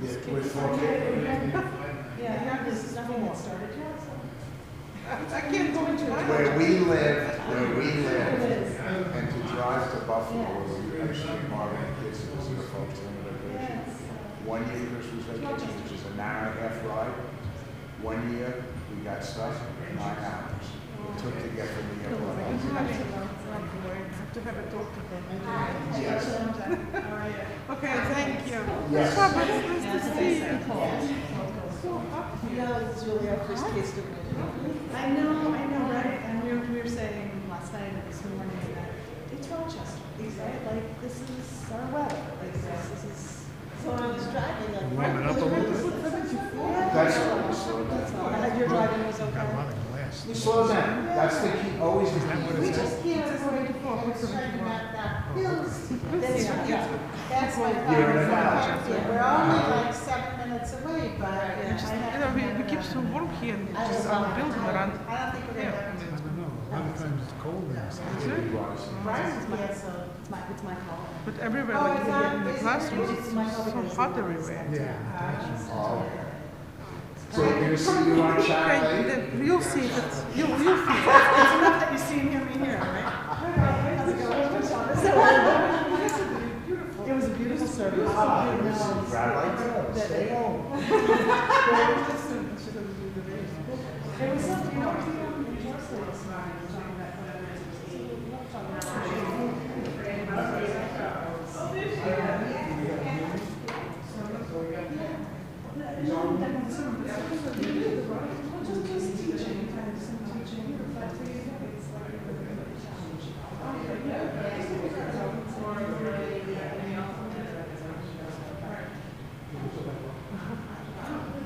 With 4K. Yeah, there's nothing that started yet, so. I can't go into it. Where we live, and to drive to Buffalo, where we actually Marvin and kids and the folks in the vacation. 1 year Christmas vacation, which is an hour and a half ride. 1 year, we got stuck 9 hours. It took to get from the airport. I have to have a talk to them. Yes. Okay, thank you. Yes. Shabbat, nice to see you. It's really our first taste of it. I know, right? And we were saying last night and this morning that it's Rochester, right? Like, this is our weather. Like, this is. So I was driving like. Warming up a little bit. That's what we slowed down. Your driving was Got a okay? lot of glass. We slow down. That's the key, always the key. We just can't avoid driving that hills. That's my You're in a valley. We're only like 7 minutes away, but We keep so warm here and just on the building around. I don't think we're I gonna. don't know. A lot of times it's cold there. Yeah, so. It's my call. But everywhere, like in the classrooms, it's so hot everywhere. Yeah. Oh. So we're going to see you on Channel 8? Then you'll see it. You'll feel it. It's enough that you see and hear me here, right? It was a beautiful service. Rabbi, stay home. It was something, you know,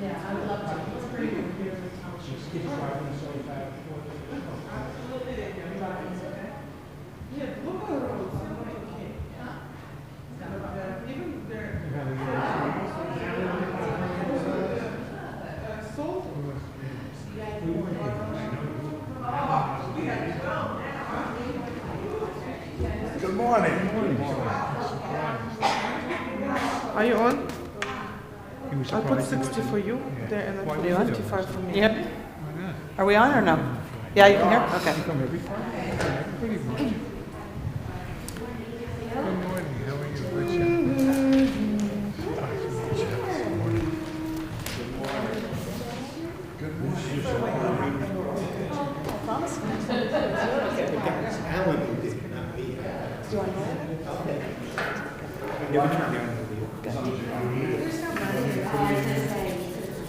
yeah, I would love to. It's pretty good. Yeah, look at the roads. Okay. Even there. Salt. Good morning. Are you on? He was I'll put surprised. 60 for you there and Why then would you do 55 for me. Yep. Why not? Are we on or no? Yeah, you can hear? Okay. You come every Friday? Pretty much. Good morning. How are you? Richard? Alan who did, not me.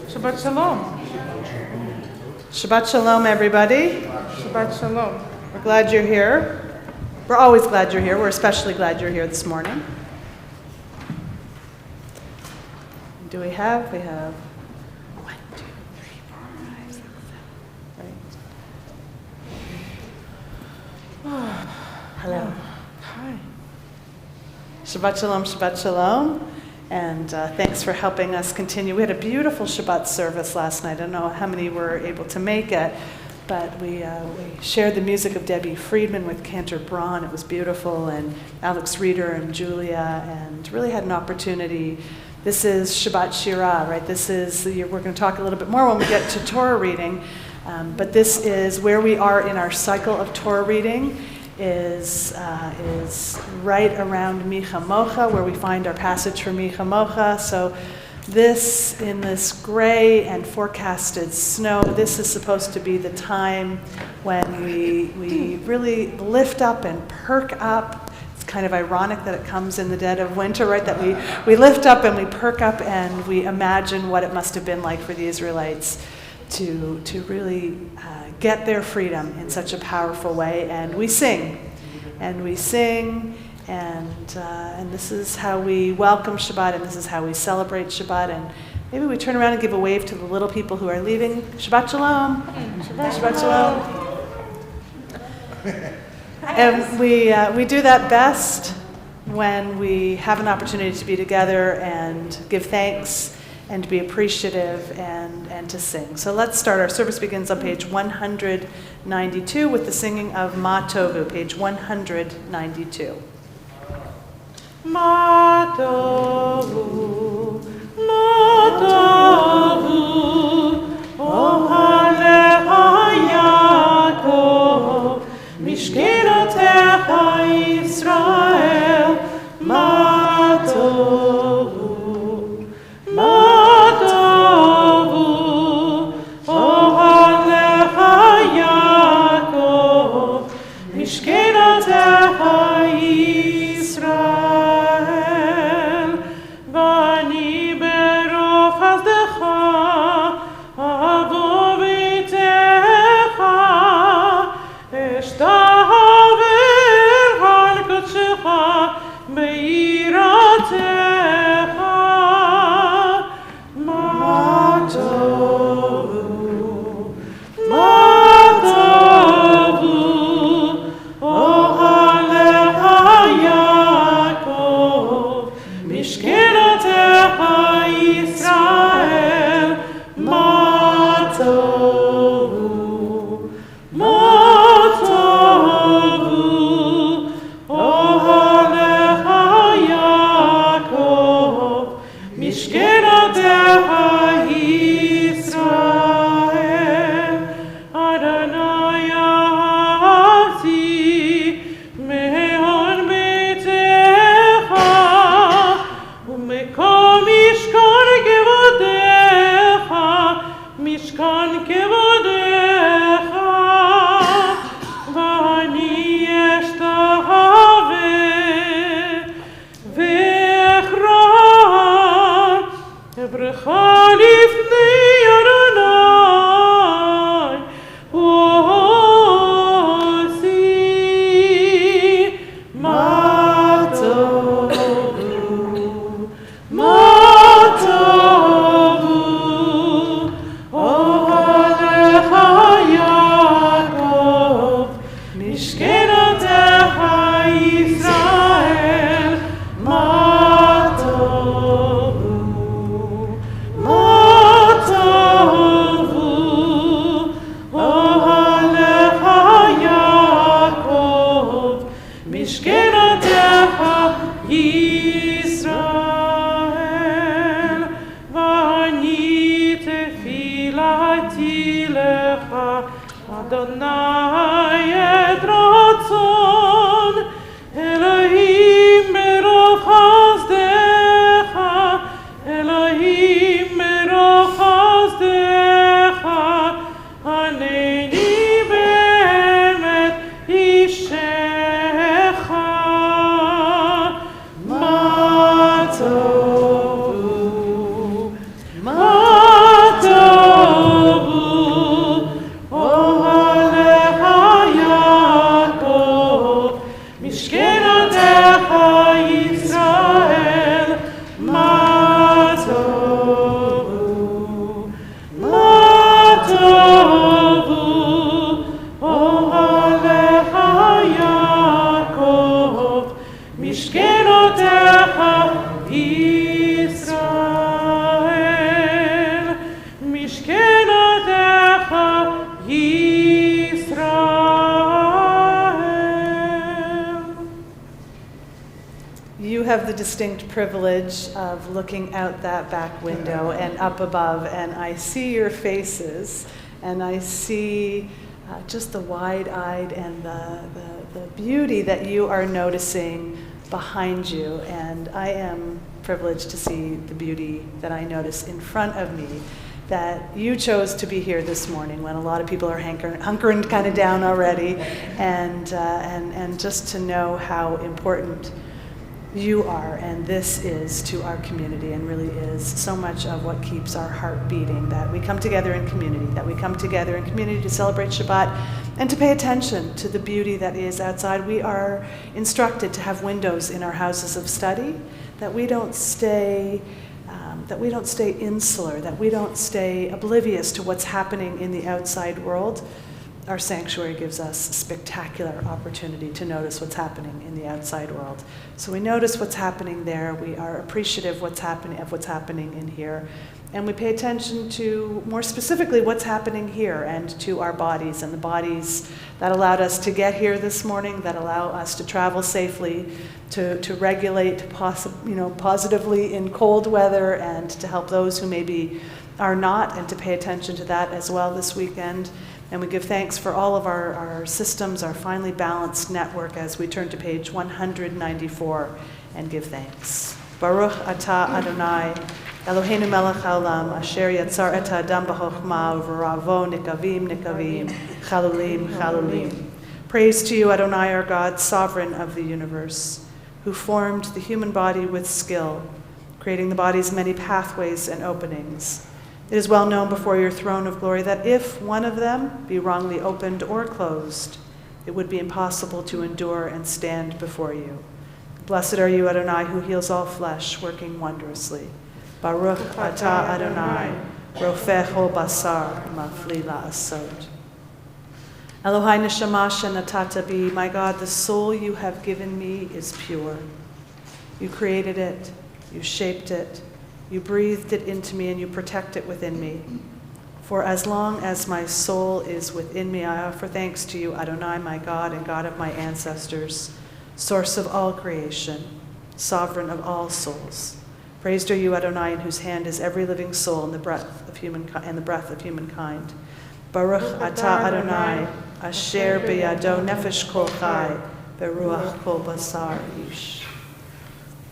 Shabbat Shalom. Shabbat Shalom, everybody. Shabbat Shalom. We're glad you're here. We're always glad you're here. We're especially glad you're here this morning. Do we have? We have 1, 2, 3, 4, 5, 6, 7. Right. Hello. Hi. Shabbat Shalom, Shabbat Shalom. And thanks for helping us continue. We had a beautiful Shabbat service last night. I don't know how many were able to make it, but we shared the music of Debbie Friedman with Cantor Braun. It was beautiful, and Alex Reeder and Julia, and really had an opportunity. This is Shabbat Shirah, right? This is, we're going to talk a little bit more when we get to Torah reading, but this is where we are in our cycle of Torah reading. Is right around Micha Mocha, where we find our passage for Micha Mocha. So this, in this gray and forecasted snow, this is supposed to be the time when we really lift up and perk up. It's kind of ironic that it comes in the dead of winter, right? That we lift up and we perk up and we imagine what it must have been like for the Israelites to really get their freedom in such a powerful way. And we sing, and this is how we welcome Shabbat, and this is how we celebrate Shabbat. And maybe we turn around and give a wave to the little people who are leaving. Shabbat Shalom. Shabbat Shalom. And we do that best when we have an opportunity to be together and give thanks and be appreciative and to sing. So let's start. Our service begins on page 192 with the singing of Ma Tovu, page 192. Ma Tovu, Ma Have the distinct privilege of looking out that back window and up above, and I see your faces, and I see just the wide-eyed and the beauty that you are noticing behind you, and I am privileged to see the beauty that I notice in front of me, that you chose to be here this morning when a lot of people are hunkering kind of down already, and just to know how important you are, and this is to our community, and really is so much of what keeps our heart beating, that we come together in community, to celebrate Shabbat and to pay attention to the beauty that is outside. We are instructed to have windows in our houses of study, that we don't stay insular, that we don't stay oblivious to what's happening in the outside world. Our sanctuary gives us spectacular opportunity to notice what's happening in the outside world. So we notice what's happening there. We are appreciative of what's happening in here, And we pay attention to, more specifically, what's happening here and to our bodies and the bodies that allowed us to get here this morning, that allow us to travel safely, to regulate positively in cold weather, and to help those who maybe are not, and to pay attention to that as well this weekend. And we give thanks for all of our systems, our finely balanced network, as we turn to page 194 and give thanks. Baruch atah Adonai, Eloheinu melech haolam, asher yatzar et ha'adam b'chokhmah u'v'ra'avo nikavim nikavim, chalulim chalulim. Praise to you, Adonai, our God, sovereign of the universe, who formed the human body with skill, creating the body's many pathways and openings. It is well known before your throne of glory that if one of them be wrongly opened or closed, it would be impossible to endure and stand before you. Blessed are you, Adonai, who heals all flesh, working wondrously. Baruch atah Adonai, rofech ol basar, mafli la'asot. Elohai neshama shenatata bi, my God, the soul you have given me is pure. You created it, you shaped it, you breathed it into me, and you protect it within me. For as long as my soul is within me, I offer thanks to you, Adonai, my God and God of my ancestors, source of all creation, sovereign of all souls. Praised are you, Adonai, in whose hand is every living soul and the breath of humankind. Baruch atah Adonai, asher biyado nefesh kol chai, beruach kol basar ish.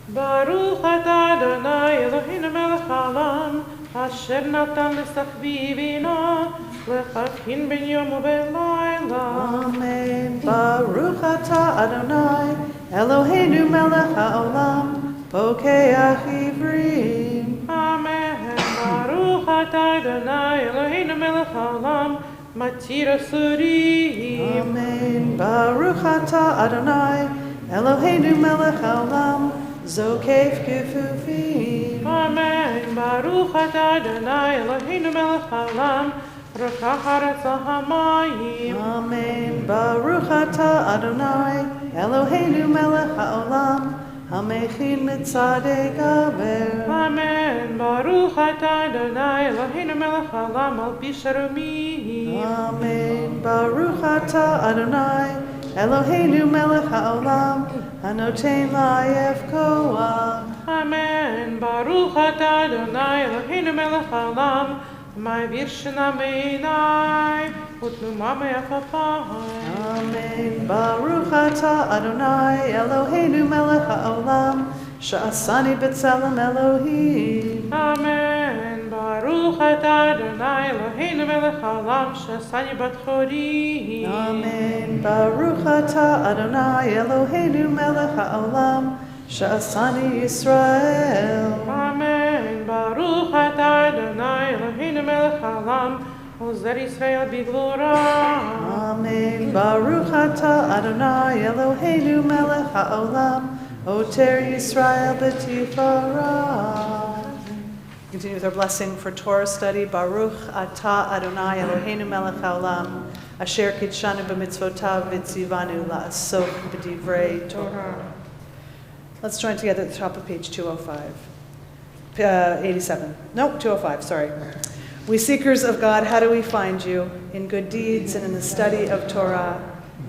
Baruch atah Adonai, Eloheinu melech haolam, asher natan l'sachvi vino, lechakin ben yom uben layla. Amen. Baruch atah Adonai, Eloheinu melech haolam, pokeach ivrim. Amen. Baruch atah Adonai, Eloheinu melech haolam, matir asurim. Amen. Baruch atah Adonai, Eloheinu melech haolam, zokef kefufim. Amen. Baruch atah Adonai, Eloheinu melech haolam, rokach haaretz al hamayim. Amen. Baruch atah Adonai, Eloheinu melech haolam, hamechin mitzadei gaber. Amen. Baruch atah Adonai, Eloheinu melech haolam, al pi sharomim. Amen. Baruch atah Adonai, Eloheinu melech haolam, hanoten la'ayef koach. Amen. Baruch atah Adonai, Eloheinu melech haolam, ma'avir shina me'inai, u'tnuma me'afapai. Amen. Baruch atah Adonai, Eloheinu melech haolam, sha'asani b'tzelem Elohim. Amen. Baruch atah Adonai, Eloheinu melech haolam, she'asani bat chorim. Amen. Baruch atah Adonai, Eloheinu melech haolam, sha'asani Yisrael. Amen. Baruch atah Adonai, Eloheinu melech haolam, ozer Yisrael b'glora. Amen. Baruch atah Adonai, Eloheinu melech haolam, oter Yisrael b'tifara. Continue with our blessing for Torah study. Baruch atah Adonai, Eloheinu melech haolam, asher kidshanu b'mitzvotav v'tzivanu la'asok b'divrei Torah. Let's join together at the top of page 205. 87. No, 205, sorry. We seekers of God, how do we find you? In good deeds and in the study of Torah.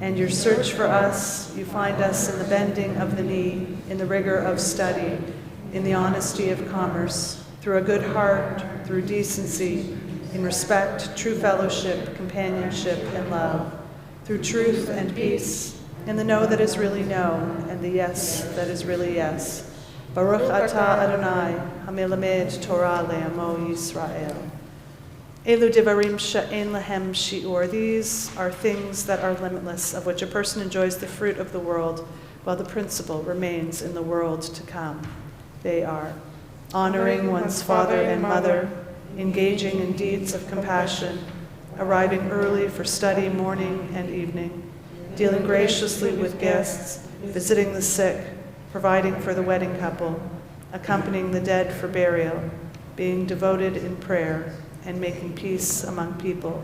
And your search for us, you find us in the bending of the knee, in the rigor of study, in the honesty of commerce, through a good heart, through decency, in respect, true fellowship, companionship, and love, through truth and peace, in the no that is really no, and the yes that is really yes. Baruch atah Adonai, hamelamed Torah le'amo Yisrael. Elu divarim she'en lehem shi'ur. These are things that are limitless, of which a person enjoys the fruit of the world, while the principle remains in the world to come. They are honoring one's father and mother, engaging in deeds of compassion, arriving early for study morning and evening, dealing graciously with guests, visiting the sick, providing for the wedding couple, accompanying the dead for burial, being devoted in prayer, and making peace among people.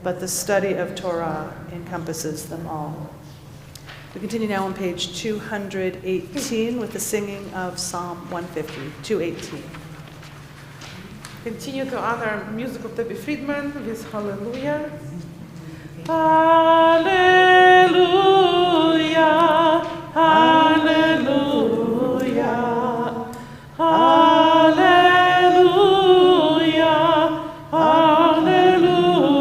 But the study of Torah encompasses them all. We continue now on page 218 with the singing of Psalm 150, 218. continue to honor music of Debbie Friedman with Hallelujah. Hallelujah, hallelujah, hallelujah, hallelujah,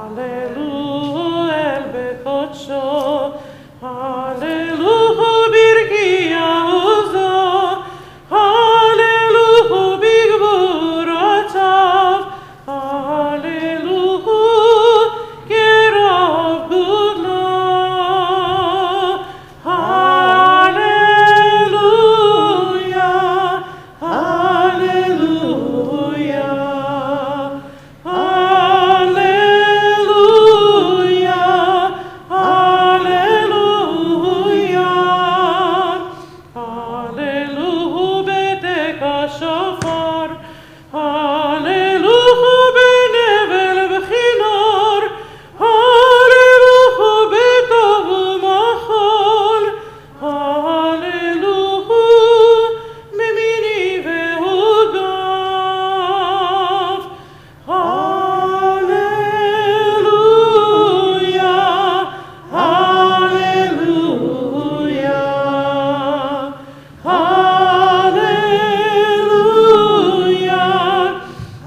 hallelujah, el bekocho, hallelujah, birkia uzo, hallelujah, big buratav, hallelujah, get of good love, hallelujah, hallelujah, hallelujah, hallelujah, hallelujah, beteka shofar, hallelujah, benevel bechinor, hallelujah, betov machol, hallelujah, memini vehugav, hallelujah, hallelujah, hallelujah,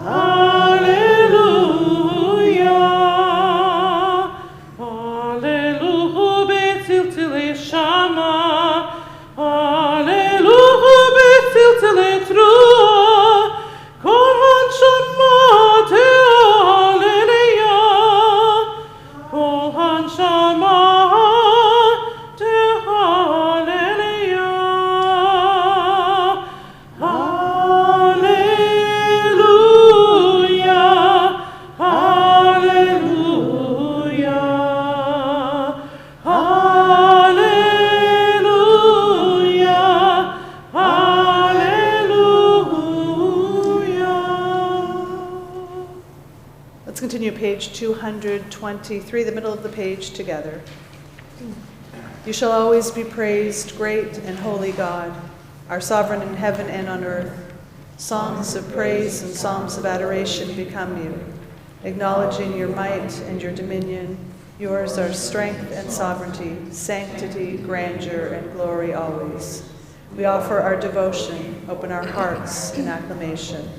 hallelujah, hallelujah, betziltile shama, hallelujah, betziltile trua, kol shama te hallelujah, kol shama te hallelujah, hallelujah, hallelujah, hallelujah, hallelujah. Let's continue page 223, the middle of the page together. You shall always be praised, great and holy God, our sovereign in heaven and on earth. Songs of praise and psalms of adoration become you, acknowledging your might and your dominion. Yours are strength and sovereignty, sanctity, grandeur, and glory always. We offer our devotion, open our hearts in acclamation.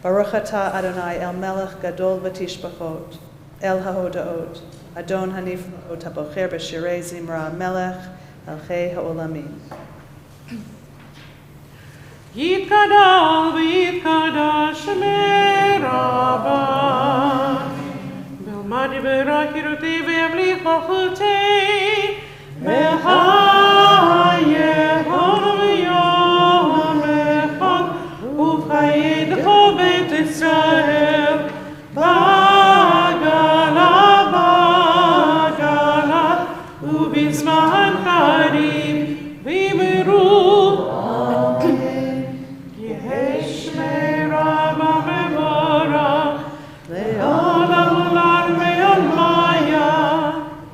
Baruch atah Adonai el melech gadol v'tishbachot, el hahodaot, Adon haniflaot habocher b'shirei zimra melech el chei ha'olamim. Yitkadal v'yitkadash shemei Rabba, Belmadi b'rachiruti v'yamlich malchutei, Mehayehon v'yom echad, Uv'chayedcho beit Yisrael, Bagala, Bagala, Ubizman Karim, V'imiru, Yehesh Me'Rabba Mevorach, Le'olam Olam Me'olmaya,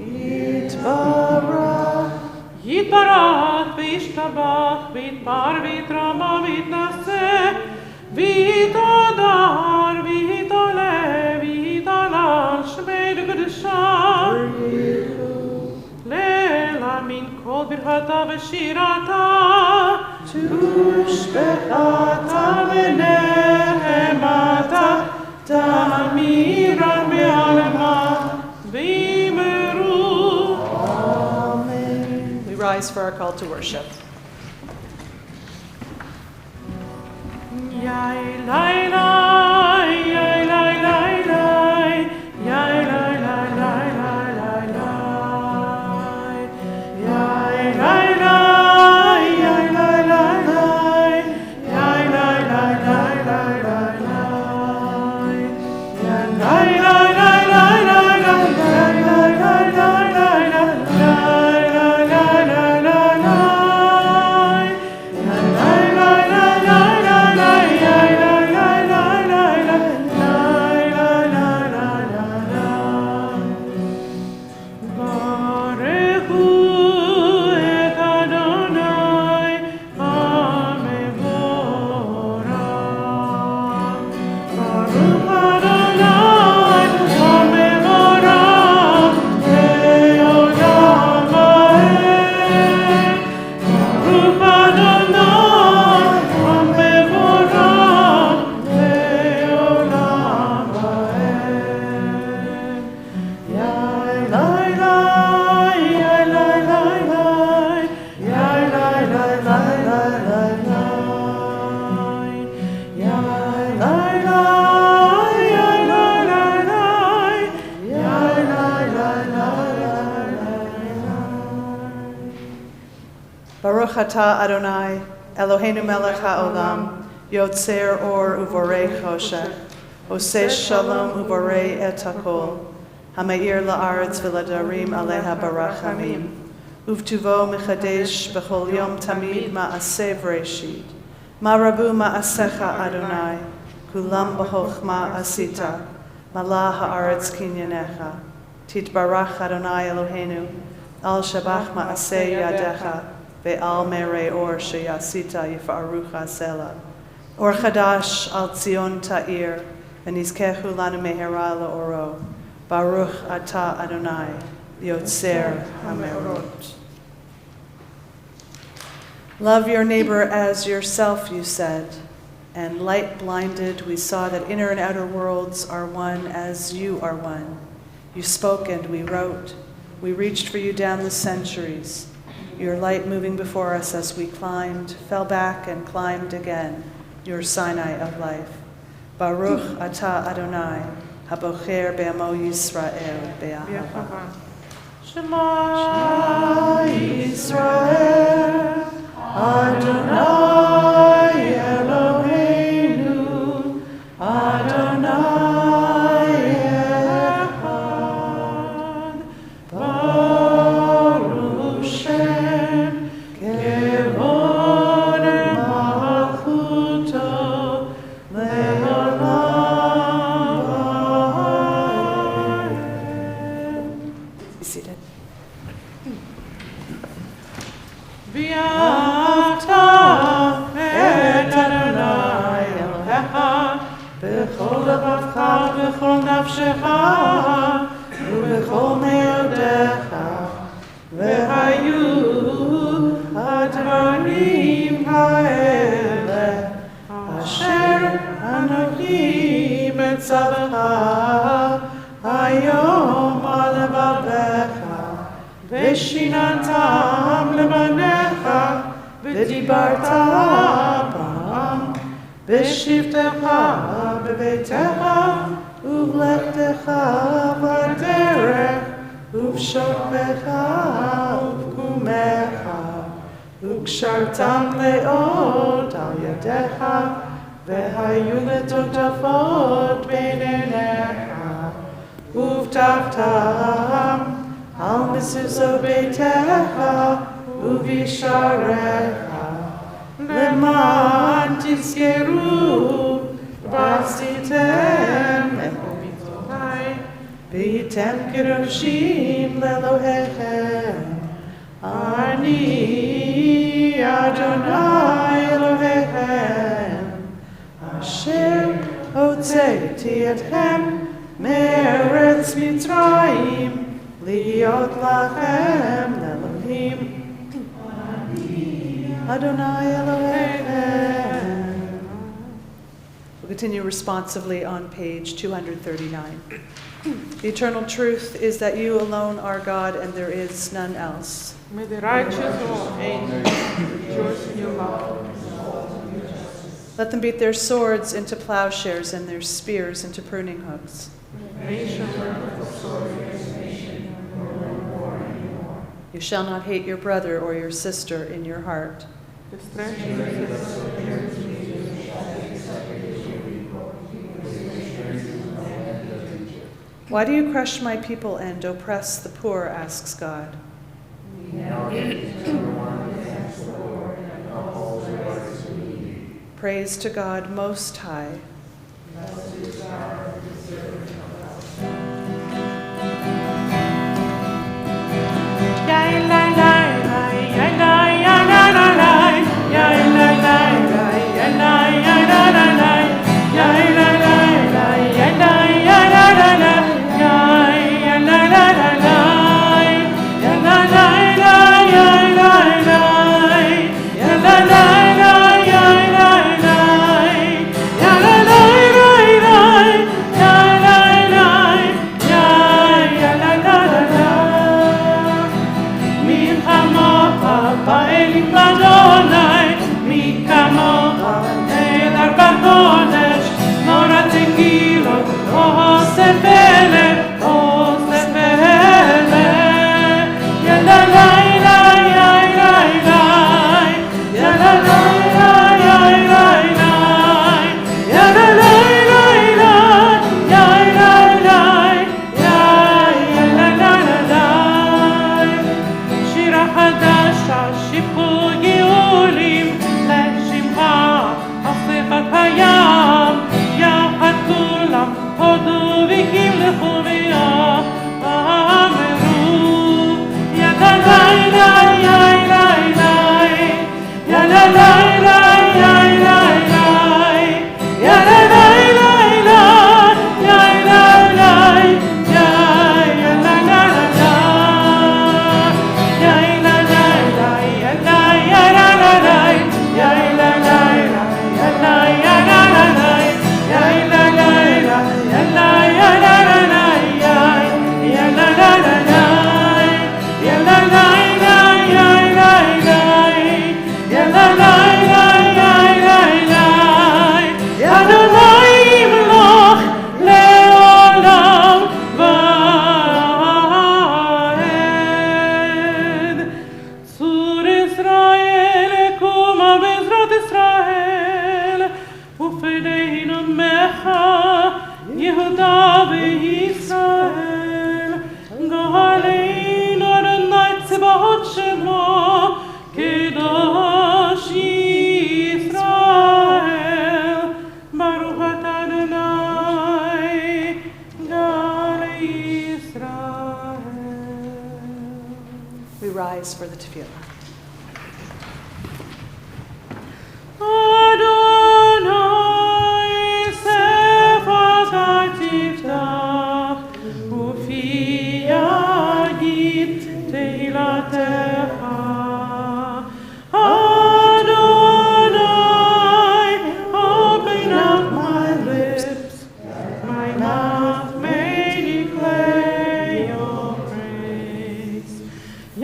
Yitbarach, Yitbarach, V'yishtabach, V'yitbar, V'yitrama, V'yitnaseh, V'yitodar, V'yitoleh, V'yitalal, Shmei L'Kedusha, Le'ela min kol birchata v'shirata, Tushbechata v'nehemata, Tamira me'alema, V'imeru. Amen. We rise for our call to worship. Yai lai lai, yai lai lai lai, yai lai lai lai lai lai lai, yai lai lai, yai lai lai lai, yai lai lai lai lai lai lai, yai lai lai lai lai lai lai, yai lai lai lai lai lai, yai lai lai lai lai lai, yai lai lai lai lai lai. Ata Adonai, Eloheinu melech haolam, Yotzer or uvorei choshech, Oseh shalom uvorei et hakol, Hameir la'aretz v'ladarim aleha barachamim, Uvtuvo mechadesh b'chol yom tamid ma'aseh v'reshit, Marabu ma'asecha Adonai, Kulam b'chochma asita, Malah ha'aretz kinyanecha, Titbarach Adonai Eloheinu, Al shabach ma'aseh yadecha, Ve'al merei or sheyasita yif'arucha sela. Or chadash al Tzion ta'ir, v'nizkechu lanu mehera la'oro. Baruch ata Adonai, yotzer hamerot. Love your neighbor as yourself, you said. And light blinded, we saw that inner and outer worlds are one as you are one. You spoke and we wrote. We reached for you down the centuries. Your light moving before us as we climbed, fell back and climbed again, your Sinai of life. Baruch atah Adonai, habocher be'amo Yisrael be'ahava. Shema Yisrael, Adonai Eloheinu, Adonai Echad, Baruch Shem, Kevod Malchuto, Le'olam. Be seated. V'yata et Adonai Elohecha b'chol lebavcha v'chol nafshecha u'b'chol me'odecha v'hayu advarim ha'ele asher anochi metzavecha hayom al levavecha v'shinantam levanecha v'dibarta bam v'shivtecha b'veitecha uvlechtecha b'derech uv'shokmecha uv'kumecha וקשרתם לאות על ידיך, והיו לטוטפות בין עיניך, ובטחתם על מזוזו ביתך ובשעריך, למען תזכרו ועשיתם את מצוותיי, והייתם קדושים לאלוהיכם. אני אדוני אלוהיכם, אשר הוצאתי אתכם מארץ מצרים, להיות לכם לאלוהים. אני אדוני אלוהיכם. We'll continue responsively on page 239. The eternal truth is that you alone are God and there is none else. May the righteous all rejoice in your love. Let them beat their swords into plowshares and their spears into pruning hooks. You shall not hate your brother or your sister in your heart. Why do you crush my people and oppress the poor, asks God. Praise to God Most High. La la We rise for the tefillah. Adonai sefakat tiftach, ufi yagid tehilatecha. Adonai, open up my lips, my mouth may declare your praise.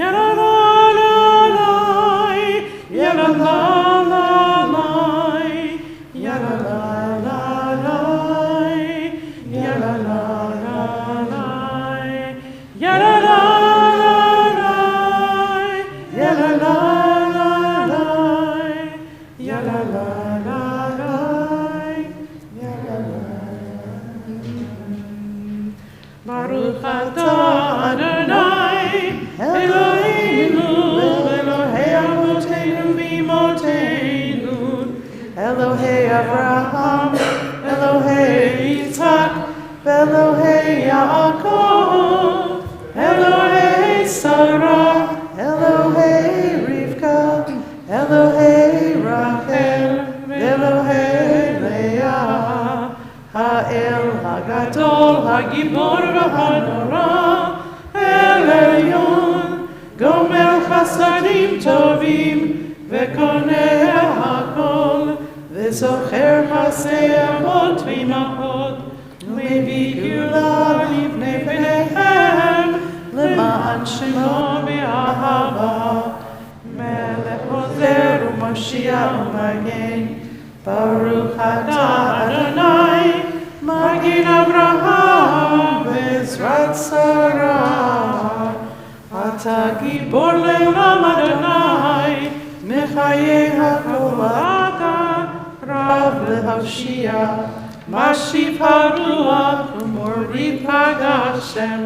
Yalalalai, yalalalai, yalalalai, yalalalai, yalalalai, yalalalai, yalalalai, yalalalai. Baruch atah Adonai, Eloheinu, Elohei Avotenu v'Imotenu, Elohei Avraham, Elohei Yitzhak, Elohei Yaakov, Elohei Sarah, Elohei Rivka, Elohei Rachel, Elohei Leah, Ha'el Hagadol, Hagibor v'Hanora, El Elyon, Gomer Chasadim Tovim, Vekoneh Hakol, Vezocher Masei Avot v'Imachot, U'mevii Geulah livnei Bneihem, Lema'an Shemo v'Ahava, Melech Ozer u'Mashiach u'Magen, Baruch atah Adonai, Magin Avraham v'Ezrat Sarah. Ata gibor le'olam Adonai, Mechayeh hakol ata, Rav le'hoshia, Mashiv haruach u'morid haGashem,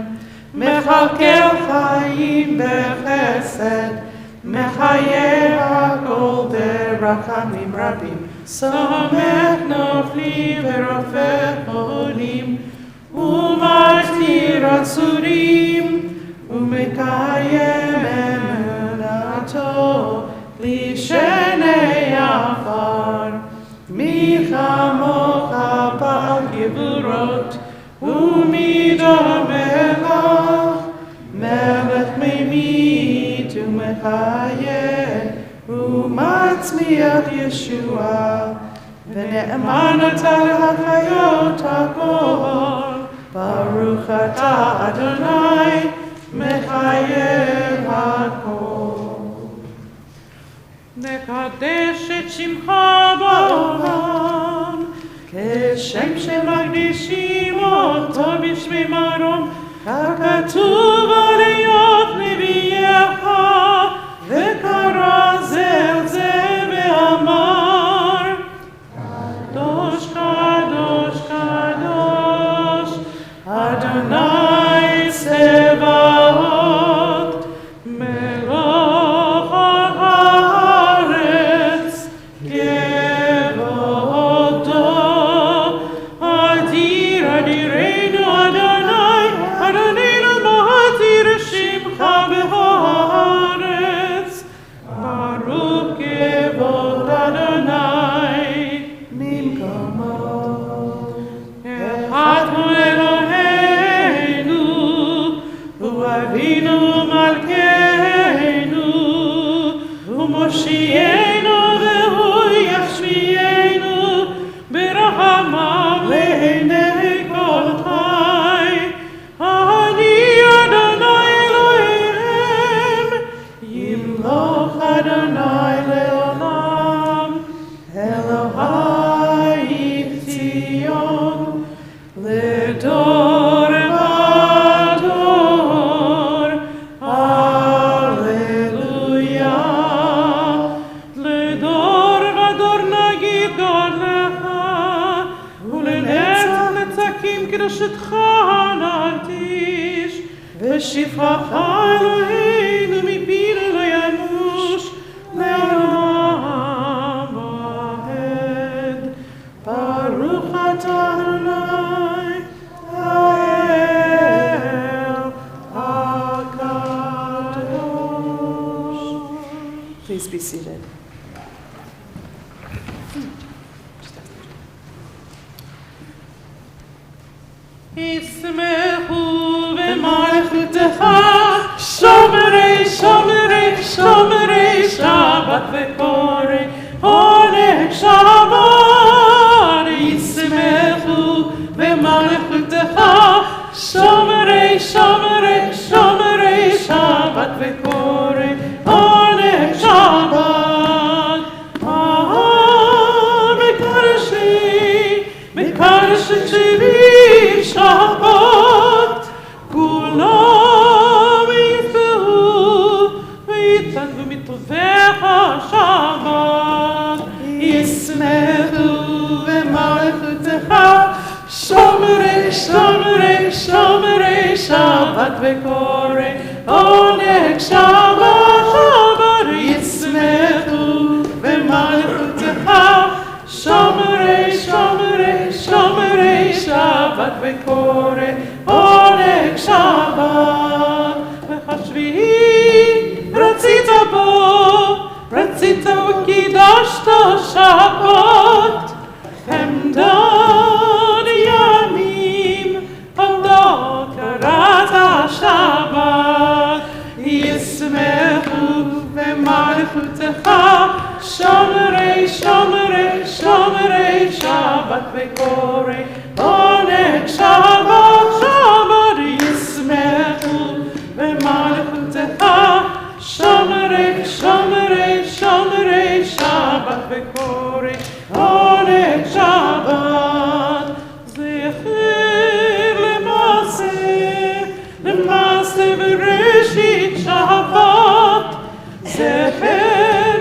Mechalkel chayim bechesed, Mechayeh hakol berachamim rabim, Somech nofli verofeh cholim, U'martir asurim, U'mekayem emunato lishenei afar. Mi chamocha ba'al gevurot, u'midor melech, melech meimit u'mechayeh, u'matzmiach Yeshua, v'ne'eman atah l'hachayot hakol, Baruch atah Adonai, Mechayeh hakol. Nekadesh et shimcha ba'olam, כשם שמקדישים אותו בשמי מרום, ככתוב להיות נביאך, וקרא זה אל זה ואמר, קדוש קדוש קדוש, אדוני צבאות, מלוך הארץ, כבודו, אדיר אדירנו אדוני ושפחך אלוהינו מפינו לא ינוש לעולם ועד. ברוך אתה אדוני האל הקדוש. Please be seated. ישמחו במלכותך שומרי שומרי שומרי שבת וקורא עונג שבת. ישמחו במלכותך שומרי שומרי שומרי שבת וקורא עונג שבת. מקדשי לי שבת כולם יתפאו ויתענגו מטובך שבת. ישמחו במלכותך שומרי שומרי שומרי שבת וקורא עונג שבת שבת. ישמחו במלכותך שומרי שומרי שומרי שבת וקורא עונג שבת. וחשבי רצית בו רצית וקידשת שבת. חמדון ימים עמדו קראת שבת. ישמחו במלכותך שומרי שומרי שומרי שבת וקורא עונג שבת שבת. ישמחו במלכותך שומרי שומרי שומרי שבת וקורא עונג שבת. זכר למעשה בראשית שבת. זכר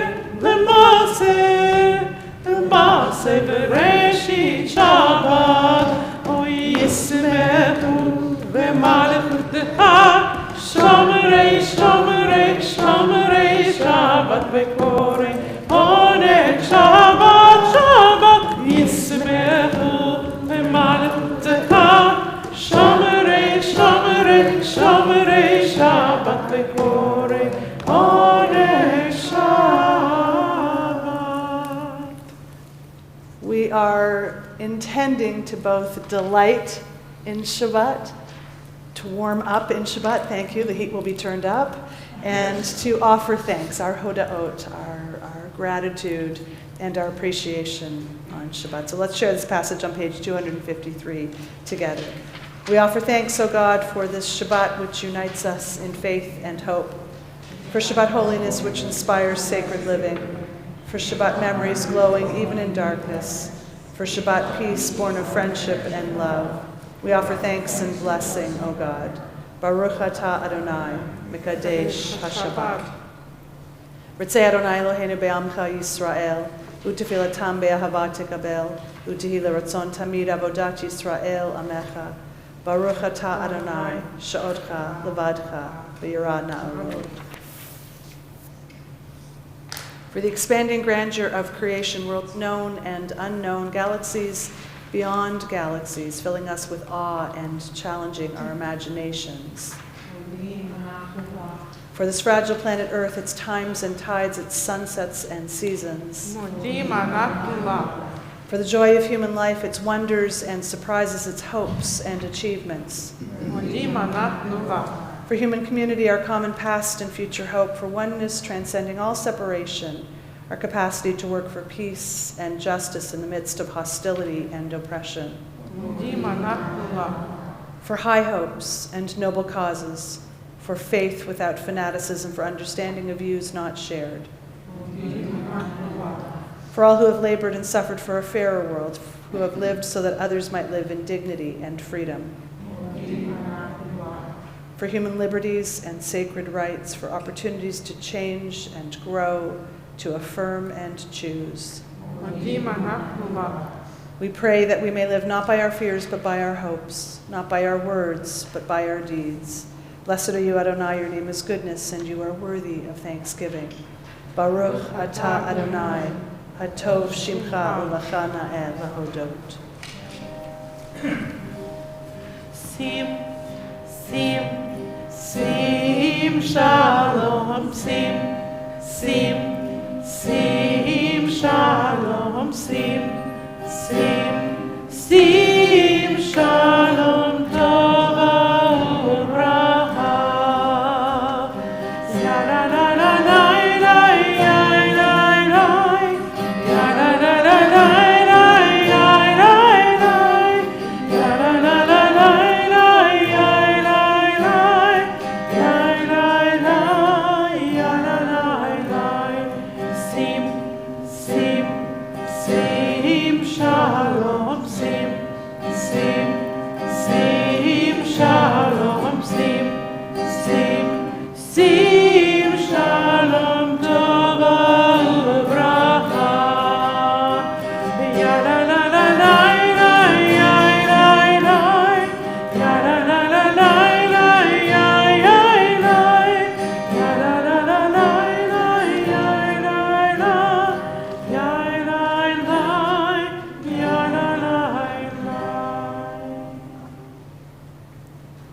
למעשה בראשית שבת. אוי ישמחו במלכותך שומרי שומרי שומרי שבת וקורא עונג שבת שבת. ישמחו במלכותך שומרי שומרי שומרי שבת וקורא עונג שבת. We are intending to both delight in Shabbat, to warm up in Shabbat, thank you, the heat will be turned up, and to offer thanks, our hoda'ot, our gratitude, and our appreciation on Shabbat. So let's share this passage on page 253 together. We offer thanks, O God, for this Shabbat which unites us in faith and hope, for Shabbat holiness which inspires sacred living, for Shabbat memories glowing even in darkness, for Shabbat peace born of friendship and love. We offer thanks and blessing, O God. Baruch atah Adonai, Mekadesh HaShabbat. Ritzei Adonai Eloheinu be'amcha Yisrael, u'tefilatam be'ahava tekabel, u'tehi l'ratzon tamid avodat Yisrael amecha. Baruch atah Adonai, sha'odcha levadcha, v'yirah na'arod. For the expanding grandeur of creation, worlds known and unknown, galaxies beyond galaxies, filling us with awe and challenging our imaginations. For this fragile planet Earth, its times and tides, its sunsets and seasons. For the joy of human life, its wonders and surprises, its hopes and achievements. For human community, our common past and future hope, for oneness transcending all separation, our capacity to work for peace and justice in the midst of hostility and oppression. For high hopes and noble causes, for faith without fanaticism, for understanding of views not shared. For all who have labored and suffered for a fairer world, who have lived so that others might live in dignity and freedom. For human liberties and sacred rights, for opportunities to change and grow, to affirm and choose. We pray that we may live not by our fears but by our hopes, not by our words but by our deeds, Blessed are you, Adonai, your name is goodness, and you are worthy of thanksgiving. Baruch atah Adonai, hatov shimcha u'lecha na'eh lahodot. Sim, sim, sim, shalom, sim, sim, sim, shalom, sim, sim, sim, shalom, tova u'bracha. Ya la la la la la ya la la, ya la la la la la ya la la, ya la la la la la ya la la, ya la la ya la la. Sim, sim, sim, shalom, sim, sim, sim, shalom, sim, sim, sim, shalom, tova u'bracha. Ya la la la la la ya la la, ya la la la la la ya la la, ya la la la la la ya la la, ya la la, ya la la.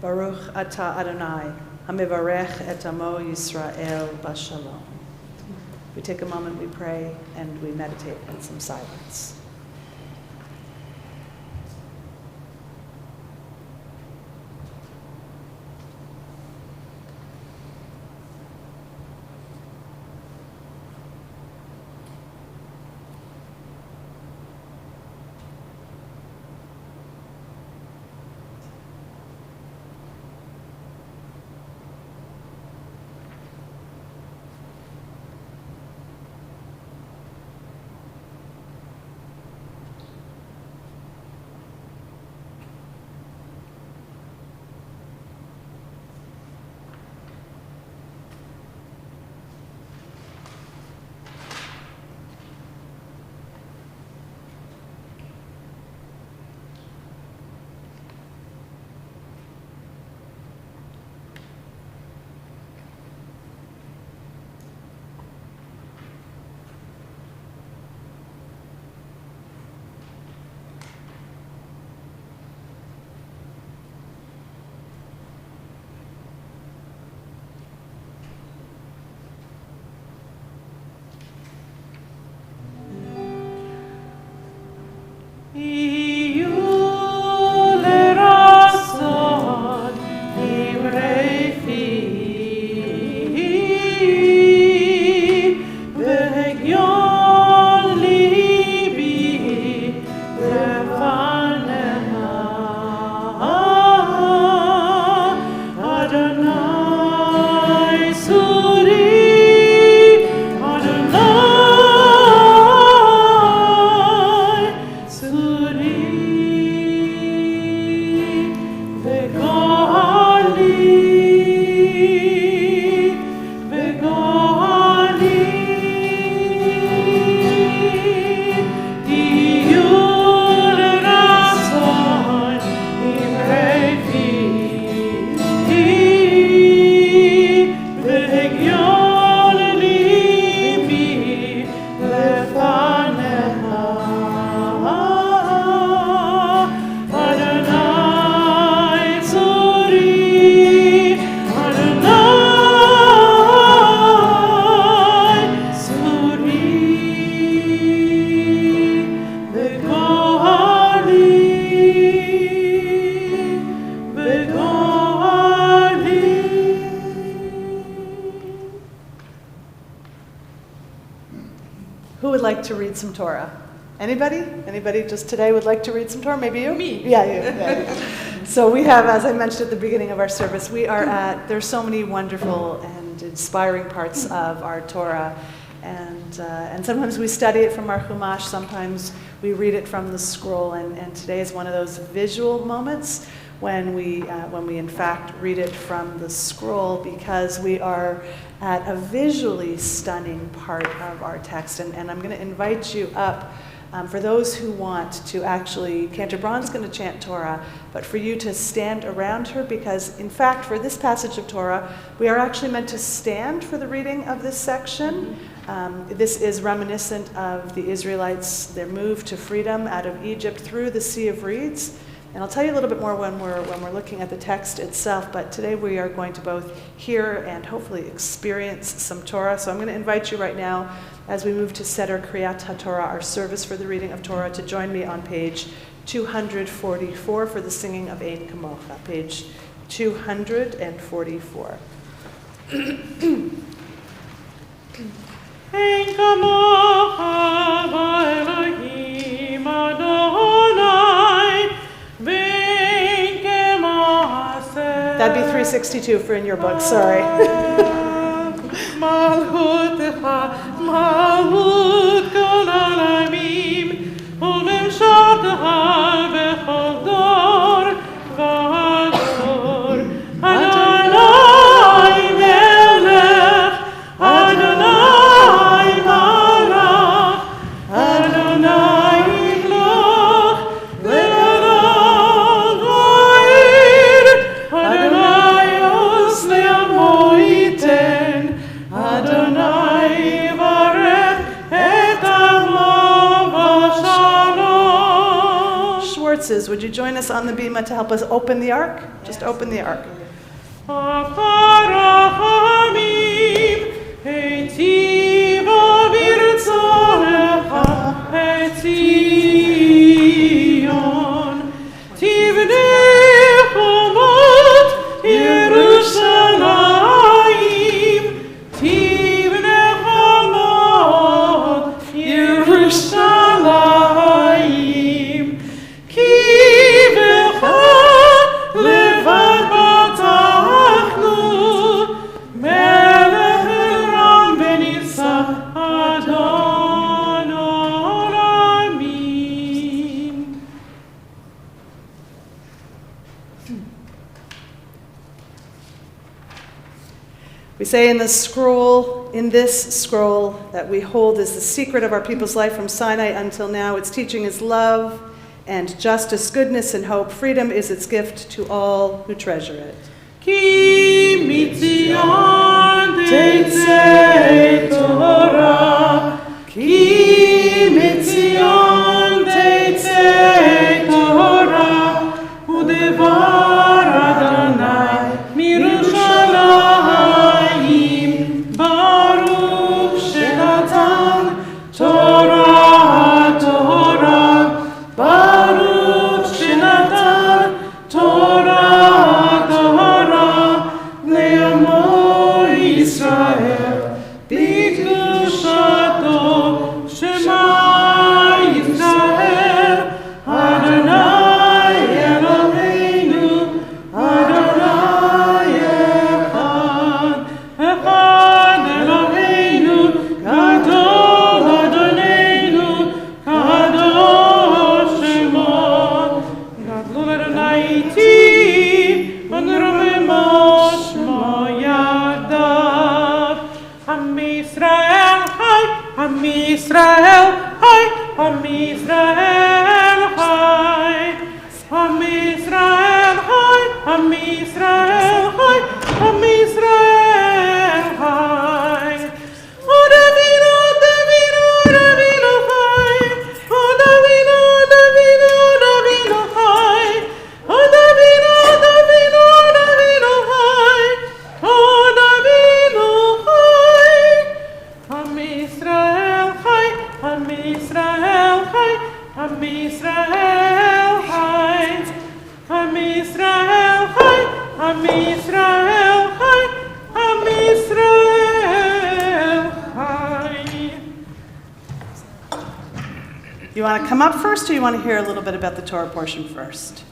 Baruch atah Adonai, hamivarech et amo Yisrael b'shalom. We take a moment, we pray, and we meditate in some silence. Who would like to read some Torah? Anybody? Anybody just today would like to read some Torah? Maybe you? Me. Yeah, you. So we have, as I mentioned at the beginning of our service, there's so many wonderful and inspiring parts of our Torah. And sometimes we study it from our Chumash, sometimes we read it from the scroll, and today is one of those visual moments when we in fact read it from the scroll, because we are at a visually stunning part of our text. And I'm going to invite you up For those who want to actually, Cantor Braun's going to chant Torah, but for you to stand around her, because in fact, for this passage of Torah, we are actually meant to stand for the reading of this section. This is reminiscent of the Israelites, their move to freedom out of Egypt through the Sea of Reeds. And I'll tell you a little bit more when we're looking at the text itself, but today we are going to both hear and hopefully experience some Torah. So I'm going to invite you right now, as we move to Seder Kriyat HaTorah, our service for the reading of Torah, to join me on page 244 for the singing of Ein Kamocha, page 244. Ein kamocha b'Elohim Adonai, v'ein k'maaseh. That'd be 362 for in your book, sorry. Malchutecha, malchut kol ha'olamim, u'memshaltecha b'chol dor v'dor. Adonai melech, Adonai malach, Adonai yimloch le'olam va'ed, Adonai yos le'amo yiten, Adonai yivarech et amo v'shalom. Schwartzes, would you join us on the bima to help us open the ark? Just open the ark. Aparachamim, eitiva birtzonecha, et Zion, tivnei chomot Yerushalayim, tivnei chomot Yerushalayim, ki becha levad batachnu, melech Ram benisa Adon olamim. We say in this scroll that we hold is the secret of our people's life from Sinai until now. Its teaching is love and justice, goodness and hope. Freedom is its gift to all who treasure it. Ki mitzion teitzei Torah, ki mitzion teitzei Torah, udevar Adonai mirushalayim, baruch shenatan Torah, Torah, baruch shenatan Torah, Torah, le'amo Yisrael, b'kedushato, Shema Yisrael, Adonai Eloheinu, Adonai Echad, Echad Eloheinu, Gadol Adonenu, Kadosh Shemo, Gadol Adonai iti, ונרוממו שמו ידיו. עם ישראל חי, עם ישראל חי, עם ישראל חי, עם ישראל חי, עם ישראל חי, עם ישראל חי. עוד אבינו, עוד אבינו, עוד אבינו חי, עוד אבינו, עוד אבינו, עוד אבינו חי, עוד אבינו, עוד אבינו, עוד אבינו חי, עוד אבינו חי. עם ישראל חי, עם ישראל חי, עם ישראל חי, עם ישראל חי, עם ישראל חי, עם ישראל חי. You want to come up first, or you want to hear a little bit about the Torah portion first?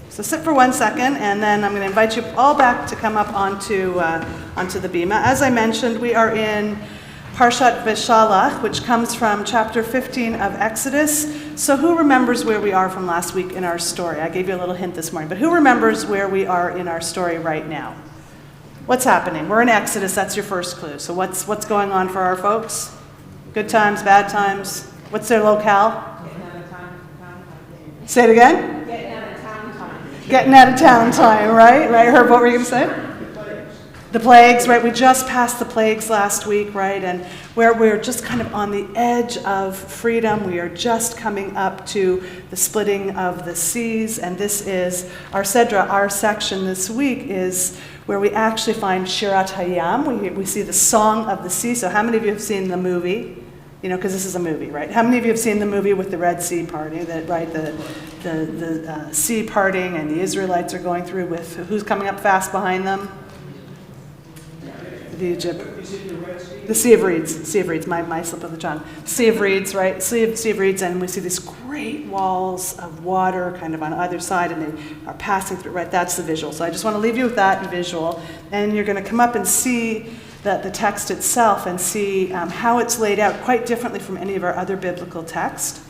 So sit for 1 second, and then I'm going to invite you all back to come up onto the bima. As I mentioned, we are in Parshat Veshalach, which comes from chapter 15 of Exodus. So who remembers where we are from last week in our story? I gave you a little hint this morning, but who remembers where we are in our story right now? What's happening? We're in Exodus, that's your first clue. So what's going on for our folks? Good times, bad times? What's their locale? Say it again? Getting out of town time. Getting out of town time, right? Right, Herb, what were you going to say? The plagues, right? We just passed the plagues last week, right? And where we're just kind of on the edge of freedom. We are just coming up to the splitting of the seas. And this is our Sedra. Our section this week is where we actually find Shirat Hayam. We see the Song of the Sea. So how many of you have seen the movie? You know, because this is a movie, right? How many of you have seen the movie with the Red Sea parting, right? The sea parting, and the Israelites are going through with who's coming up fast behind them? The Sea of Reeds, my slip of the tongue. Sea of Reeds, right? Sea of Reeds, and we see these great walls of water kind of on either side, and they are passing through, right? That's the visual. So I just want to leave you with that visual, and you're going to come up and see the text itself and see how it's laid out quite differently from any of our other biblical texts.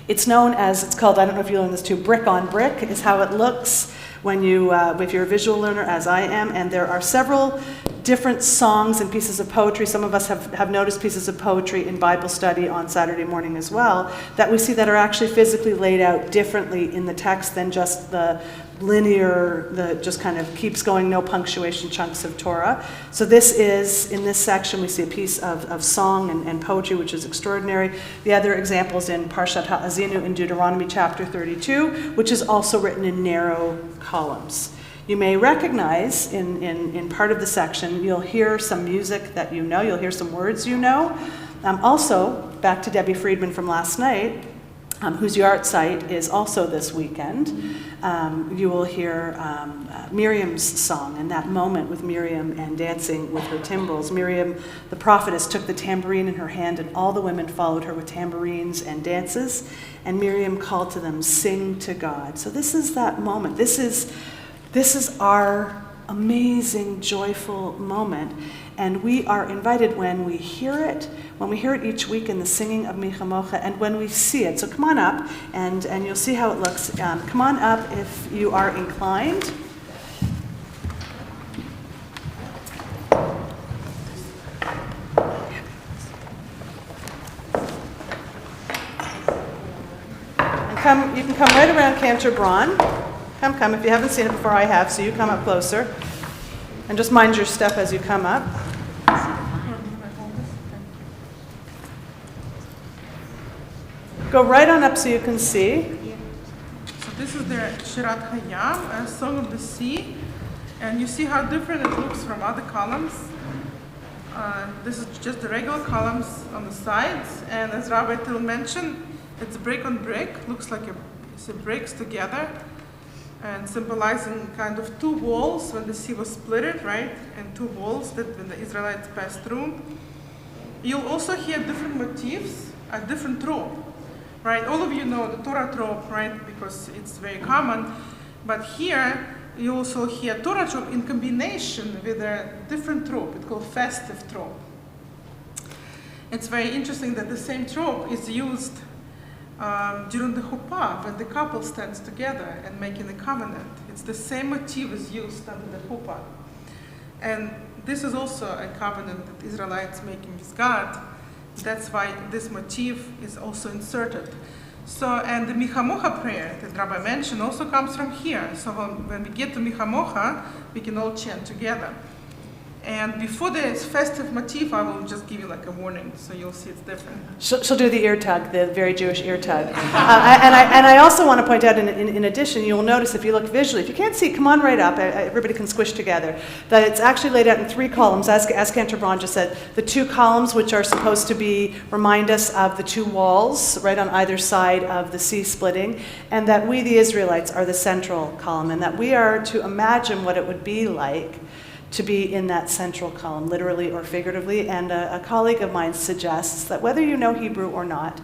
It's known as, it's called, I don't know if you learned this too, brick on brick is how it looks when you, if you're a visual learner, as I am, and there are several different songs and pieces of poetry. Some of us have noticed pieces of poetry in Bible study on Saturday morning as well, that we see that are actually physically laid out differently in the text than just the linear, just kind of keeps going, no punctuation chunks of Torah. So this is, in this section, we see a piece of song and poetry, which is extraordinary. The other examples in Parshat Ha'azinu in Deuteronomy chapter 32, which is also written in narrow columns. You may recognize in part of the section, you'll hear some music that you know, you'll hear some words you know. Also, back to Debbie Friedman from last night, whose yard site is also this weekend, you will hear Miriam's song and that moment with Miriam and dancing with her timbrels. Miriam, the prophetess, took the tambourine in her hand, and all the women followed her with tambourines and dances, and Miriam called to them, "Sing to God." So this is that moment. This is our amazing, joyful moment. And we are invited when we hear it each week in the singing of Mi Chamocha, and when we see it. So come on up, and you'll see how it looks. Come on up if you are inclined. And you can come right around Cantor Braun. Come, if you haven't seen it before, I have, so you come up closer. And just mind your step as you come up. Go right on up so you can see. So this is the Shirat Hayam, a Song of the Sea. And you see how different it looks from other columns. This is just the regular columns on the sides. And as Rabbi Till mentioned, it's brick on brick. Looks like it breaks together. And symbolizing kind of two walls when the sea was split, right? And two walls that when the Israelites passed through. You'll also hear different motifs, a different trope, right? All of you know the Torah trope, right? Because it's very common. But here, you also hear Torah trope in combination with a different trope. It's called festive trope. It's very interesting that the same trope is used during the chuppah, when the couple stands together and making a covenant. It's the same motif is used under the chuppah. And this is also a covenant that Israelites making with God. That's why this motif is also inserted. So, and the Mi Chamocha prayer that Rabbi mentioned also comes from here. So when we get to Mi Chamocha, we can all chant together. And before the festive motif, I will just give you like a warning, so you'll see it's different. She'll do the ear tug, the very Jewish ear tug. And I also want to point out, in addition, you'll notice if you look visually, if you can't see, come on right up, everybody can squish together, that it's actually laid out in three columns, as Cantor Braun just said. The two columns, which are supposed to remind us of the two walls, right on either side of the sea splitting, and that we, the Israelites, are the central column, and that we are to imagine what it would be like to be in that central column, literally or figuratively. And a colleague of mine suggests that whether you know Hebrew or not,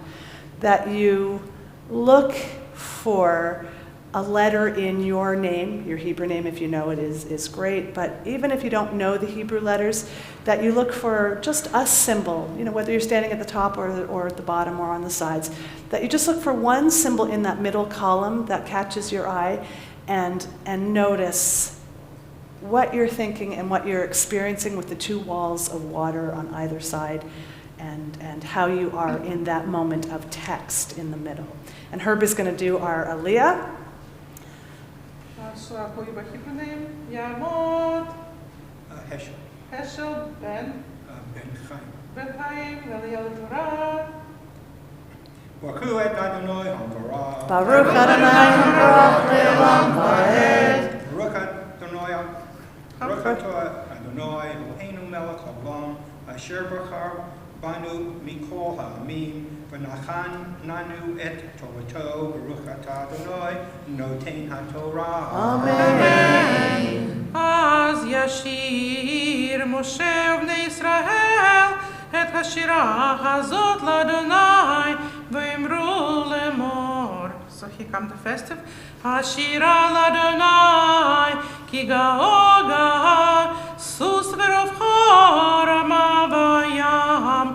that you look for a letter in your name, your Hebrew name if you know it is great, but even if you don't know the Hebrew letters, that you look for just a symbol, whether you're standing at the top or at the bottom or on the sides, that you just look for one symbol in that middle column that catches your eye, and notice what you're thinking and what you're experiencing with the two walls of water on either side. and how you are in that moment of text in the middle. And Herb is going to do our Aliyah. So I'll call you by Hebrew name. Yamod Heschel. Heschel Ben Ben Chaim. Chaim Leliel Torah. Baruch et Adonai HaBarach. Baruch Adonai Baruch Le'olam Va'ed. Baruch Adonai Eloheinu melech haolam, asher bachar banu mikol ha'amim, v'nachan nanu et Torato, Baruch atah Adonai noten haTorah. Amen. Az Yashir Moshe Bnei Israel et hashira hazot l'Adonai v'imru lemor. So here come the festive. Hashira l'Adonai ki ga'oga sus v'rovcha rama v'yam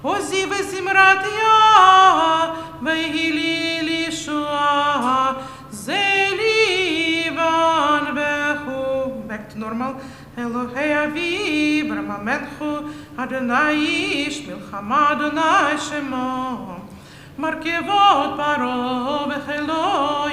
ozi v'zimrat yah v'hilil Yeshua zelivan v'chu. Back to normal. Elohei aviv ramametchu Adonai ish milchama Adonai shemo. מרכבות פרעה בחילו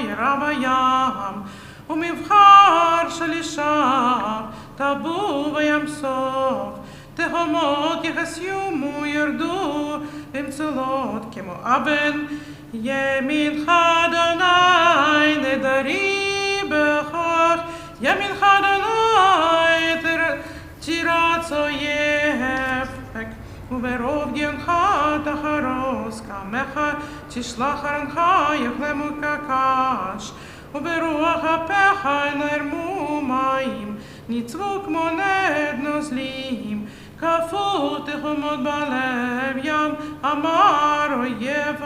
ירה בים, ומבחר של אישה טבעו בים סוף. תהומות יחסיומו ירדו במצולות כמו אבן, ימינך אדוני נדרי בכך, ימינך אדוני תירץ אויב. וברוב גנך תחרוס כעמך, תשלח ארנך יחלמו כקש, וברוח אפיך נערמו מים, ניצבו כמו נד נוזלים, קפאו תהומות בלב ים, אמר אויב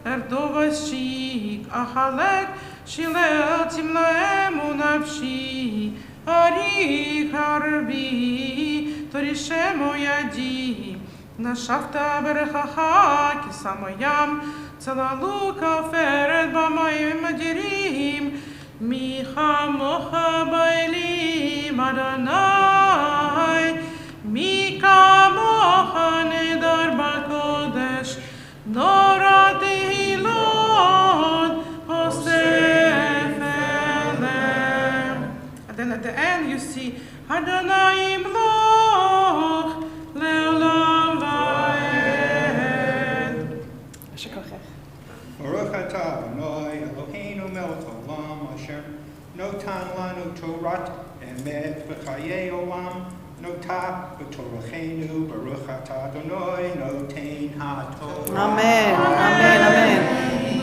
ארדו ושיק, אחלק שילל תמלאמו נפשי, אריך ערבי תורישמו ידי. נשבת ברכך כסם הים, צללו כעופרת במים אדירים, מי כמוך באלים אדוני, מי כמוך נדר בקודש, נורא תהילות אוסף אלם. And then at the end you see Adonai Imloch Le'olam Va'ed. Baruch atah Adonai Eloheinu melech haolam, asher notan lanu Torat emet v'chayei olam, notah b'torachenu, Baruch atah Adonai noten haTorah. Amen. Amen. Amen.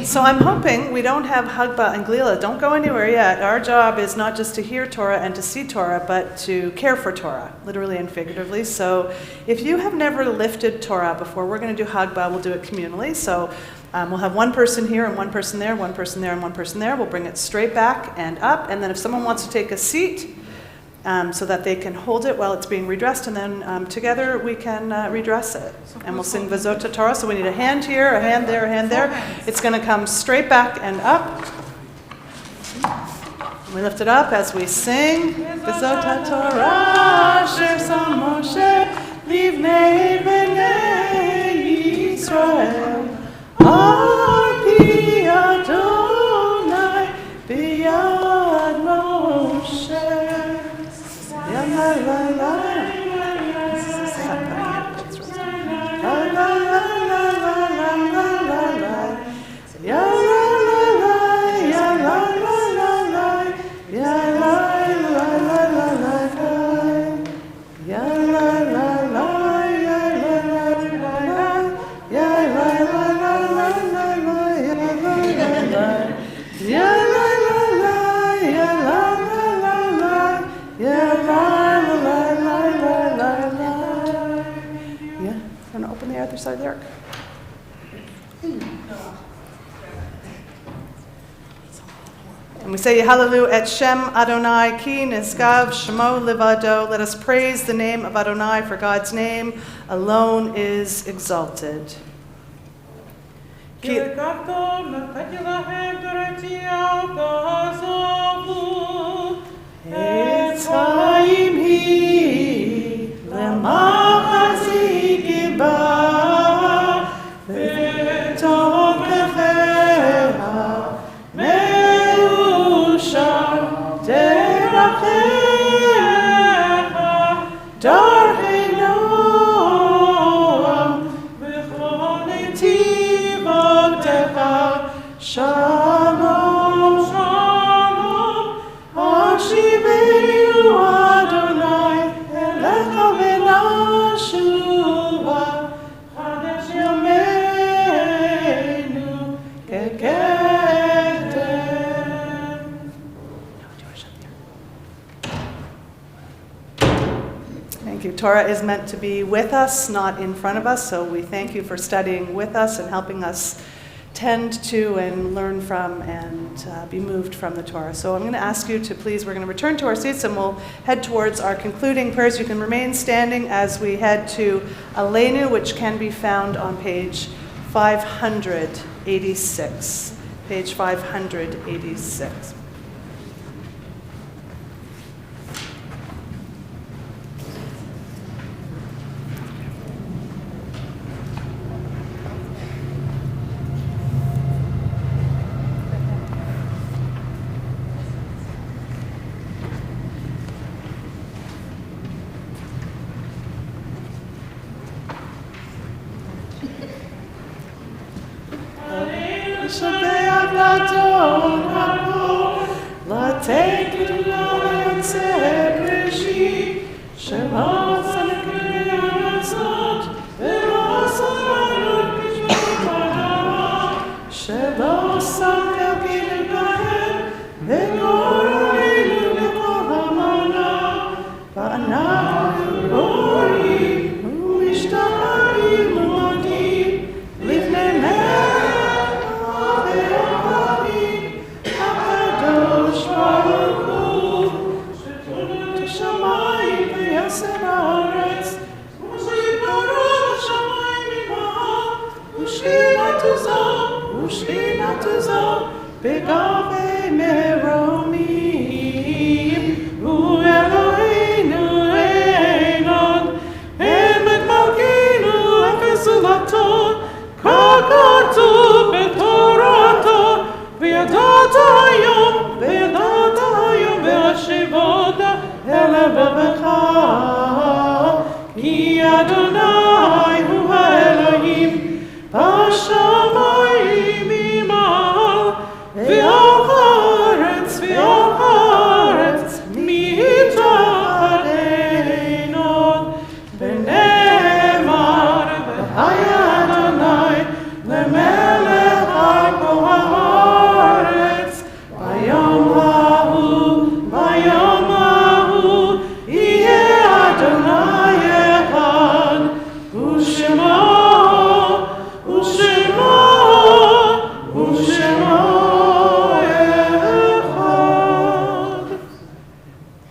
So I'm hoping we don't have Hagbah and Glila. Don't go anywhere yet. Our job is not just to hear Torah and to see Torah, but to care for Torah, literally and figuratively. So if you have never lifted Torah before, we're going to do Hagbah. We'll do it communally. So we'll have one person here and one person there, one person there and one person there. We'll bring it straight back and up. And then if someone wants to take a seat, so that they can hold it while it's being redressed, and then together we can redress it. And we'll sing Vazot Torah. So we need a hand here, a hand there, a hand there. It's going to come straight back and up. We lift it up as we sing Vazot Torah, Asher Sam Moshe, Livnei Bnei Yisrael, Al Pi Adonai, B'yad Moshe. La la la la. La la la la la la la la. Ya la la la, ya la la la la, ya la la la la la. Ya la la la, ya la la la la, ya la la la la la la, ya la la la. Ya la la la, ya la la la la, ya la. Open the other side of the ark. And we say Hallelujah et Shem Adonai ki niskav shemo levado. Let us praise the name of Adonai, for God's name alone is exalted. כי לקחתם נתתי לכם תורתי אל תעזבו את חיים היא למחזיק בה Thank you. Torah is meant to be with us, not in front of us, so we thank you for studying with us and helping us tend to and learn from and be moved from the Torah. So I'm going to ask you to please, we're going to return to our seats and we'll head towards our concluding prayers. You can remain standing as we head to Aleinu, which can be found on page 586. Page 586.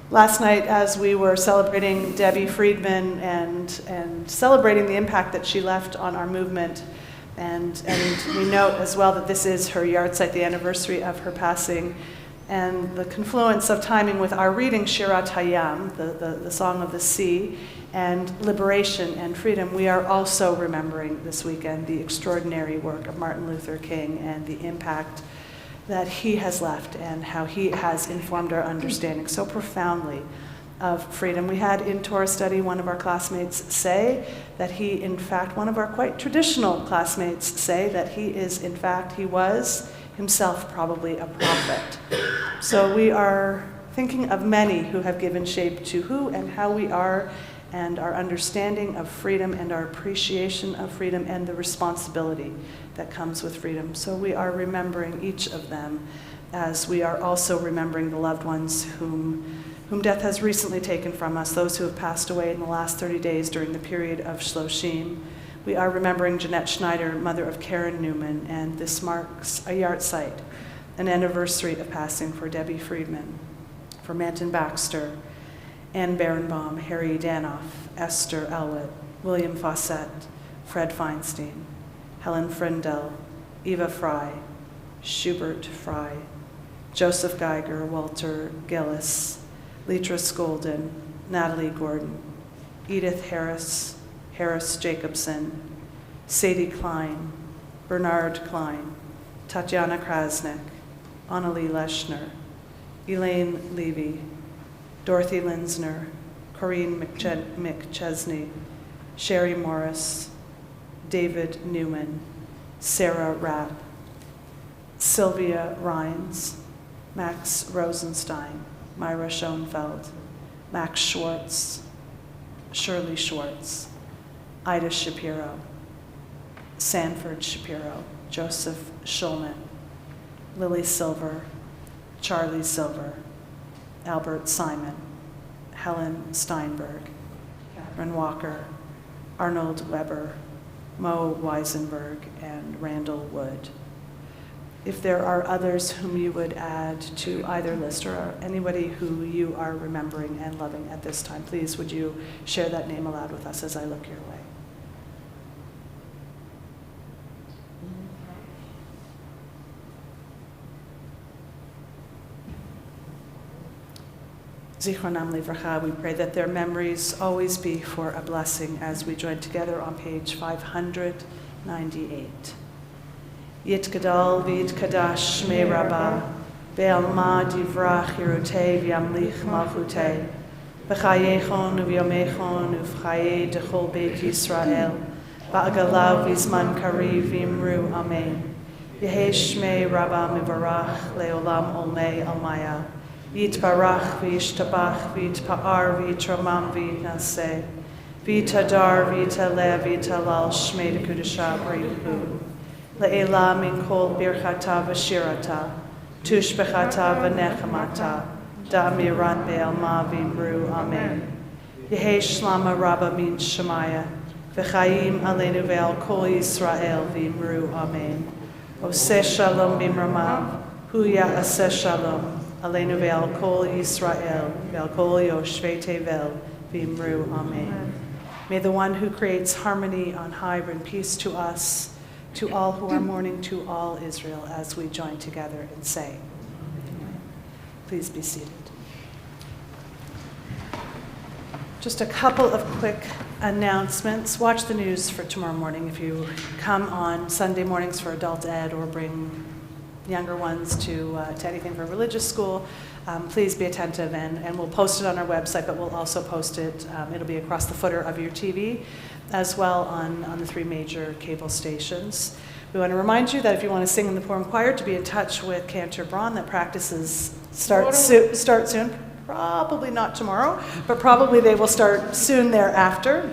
Last night, as we were celebrating Debbie Friedman and celebrating the impact that she left on our movement, and we note as well that this is her yahrzeit, the anniversary of her passing, and the confluence of timing with our reading Shirat Hayam, the Song of the Sea, and liberation and freedom. We are also remembering this weekend the extraordinary work of Martin Luther King and the impact that he has left and how he has informed our understanding so profoundly of freedom. We had in Torah study one of our classmates say that he, in fact, one of our quite traditional classmates say that he was himself probably a prophet. So we are thinking of many who have given shape to who and how we are, and our understanding of freedom and our appreciation of freedom and the responsibility that comes with freedom. So we are remembering each of them, as we are also remembering the loved ones whom death has recently taken from us, those who have passed away in the last 30 days during the period of Shloshim. We are remembering Jeanette Schneider, mother of Karen Newman, and this marks a yahrzeit, an anniversary of passing for Debbie Friedman, for Manton Baxter, Ann Berenbaum, Harry Danoff, Esther Elwood, William Fawcett, Fred Feinstein, Helen Frindell, Eva Fry, Schubert Fry, Joseph Geiger, Walter Gillis, Leatrice Golden, Natalie Gordon, Edith Harris, Harris Jacobson, Sadie Klein, Bernard Klein, Tatiana Krasnick, Annalie Leschner, Elaine Levy, Dorothy Linsner, Corinne McChesney, Sherry Morris, David Newman, Sarah Rapp, Sylvia Rhines, Max Rosenstein, Myra Schoenfeld, Max Schwartz, Shirley Schwartz, Ida Shapiro, Sanford Shapiro, Joseph Schulman, Lily Silver, Charlie Silver, Albert Simon, Helen Steinberg, Catherine Walker, Arnold Weber, Mo Weisenberg, and Randall Wood. If there are others whom you would add to either list, or anybody who you are remembering and loving at this time, please would you share that name aloud with us as I look your way. Zichronam Livracha, we pray that their memories always be for a blessing as we join together on page 598. Yitgadal v'yitkadash shmei Rabbah, be'alma divrach hirutei v'yamlich malchutei, b'chayechon u'v'yomechon u'v'chayei dechol beit Yisrael, ba'agalav v'zman kariv v'imru amen. Yehei shmei Rabbah mivarach le'olam olmei almaya, v'yitbarach v'yishtabach v'yitpa'ar v'yitramam v'yitnaseh, v'yitadar v'yitaleh v'yitalal shmei dekudasha b'rihu. Le'ela min kol birchata v'shirata, tushbechata v'nechamata, da'amiran be'alma v'imru amen. Yehei shlama rabba min shemaya, v'chayim aleinu ve'al kol Yisrael v'imru amen. Oseh shalom b'mramav, huya aseh shalom, aleinu ve'al kol Yisrael, ve'al kol yoshvei tevel v'imru amen. May the one who creates harmony on high bring peace to us, to all who are mourning, to all Israel, as we join together and say. Please be seated. Just a couple of quick announcements. Watch the news for tomorrow morning if you come on Sunday mornings for adult ed or bring younger ones to anything for religious school. Please be attentive, and we'll post it on our website, but we'll also post it, it'll be across the footer of your TV, as well on the 3 major cable stations. We want to remind you that if you want to sing in the Purim choir, to be in touch with Cantor Braun, that practices start soon. Probably not tomorrow, but probably they will start soon thereafter.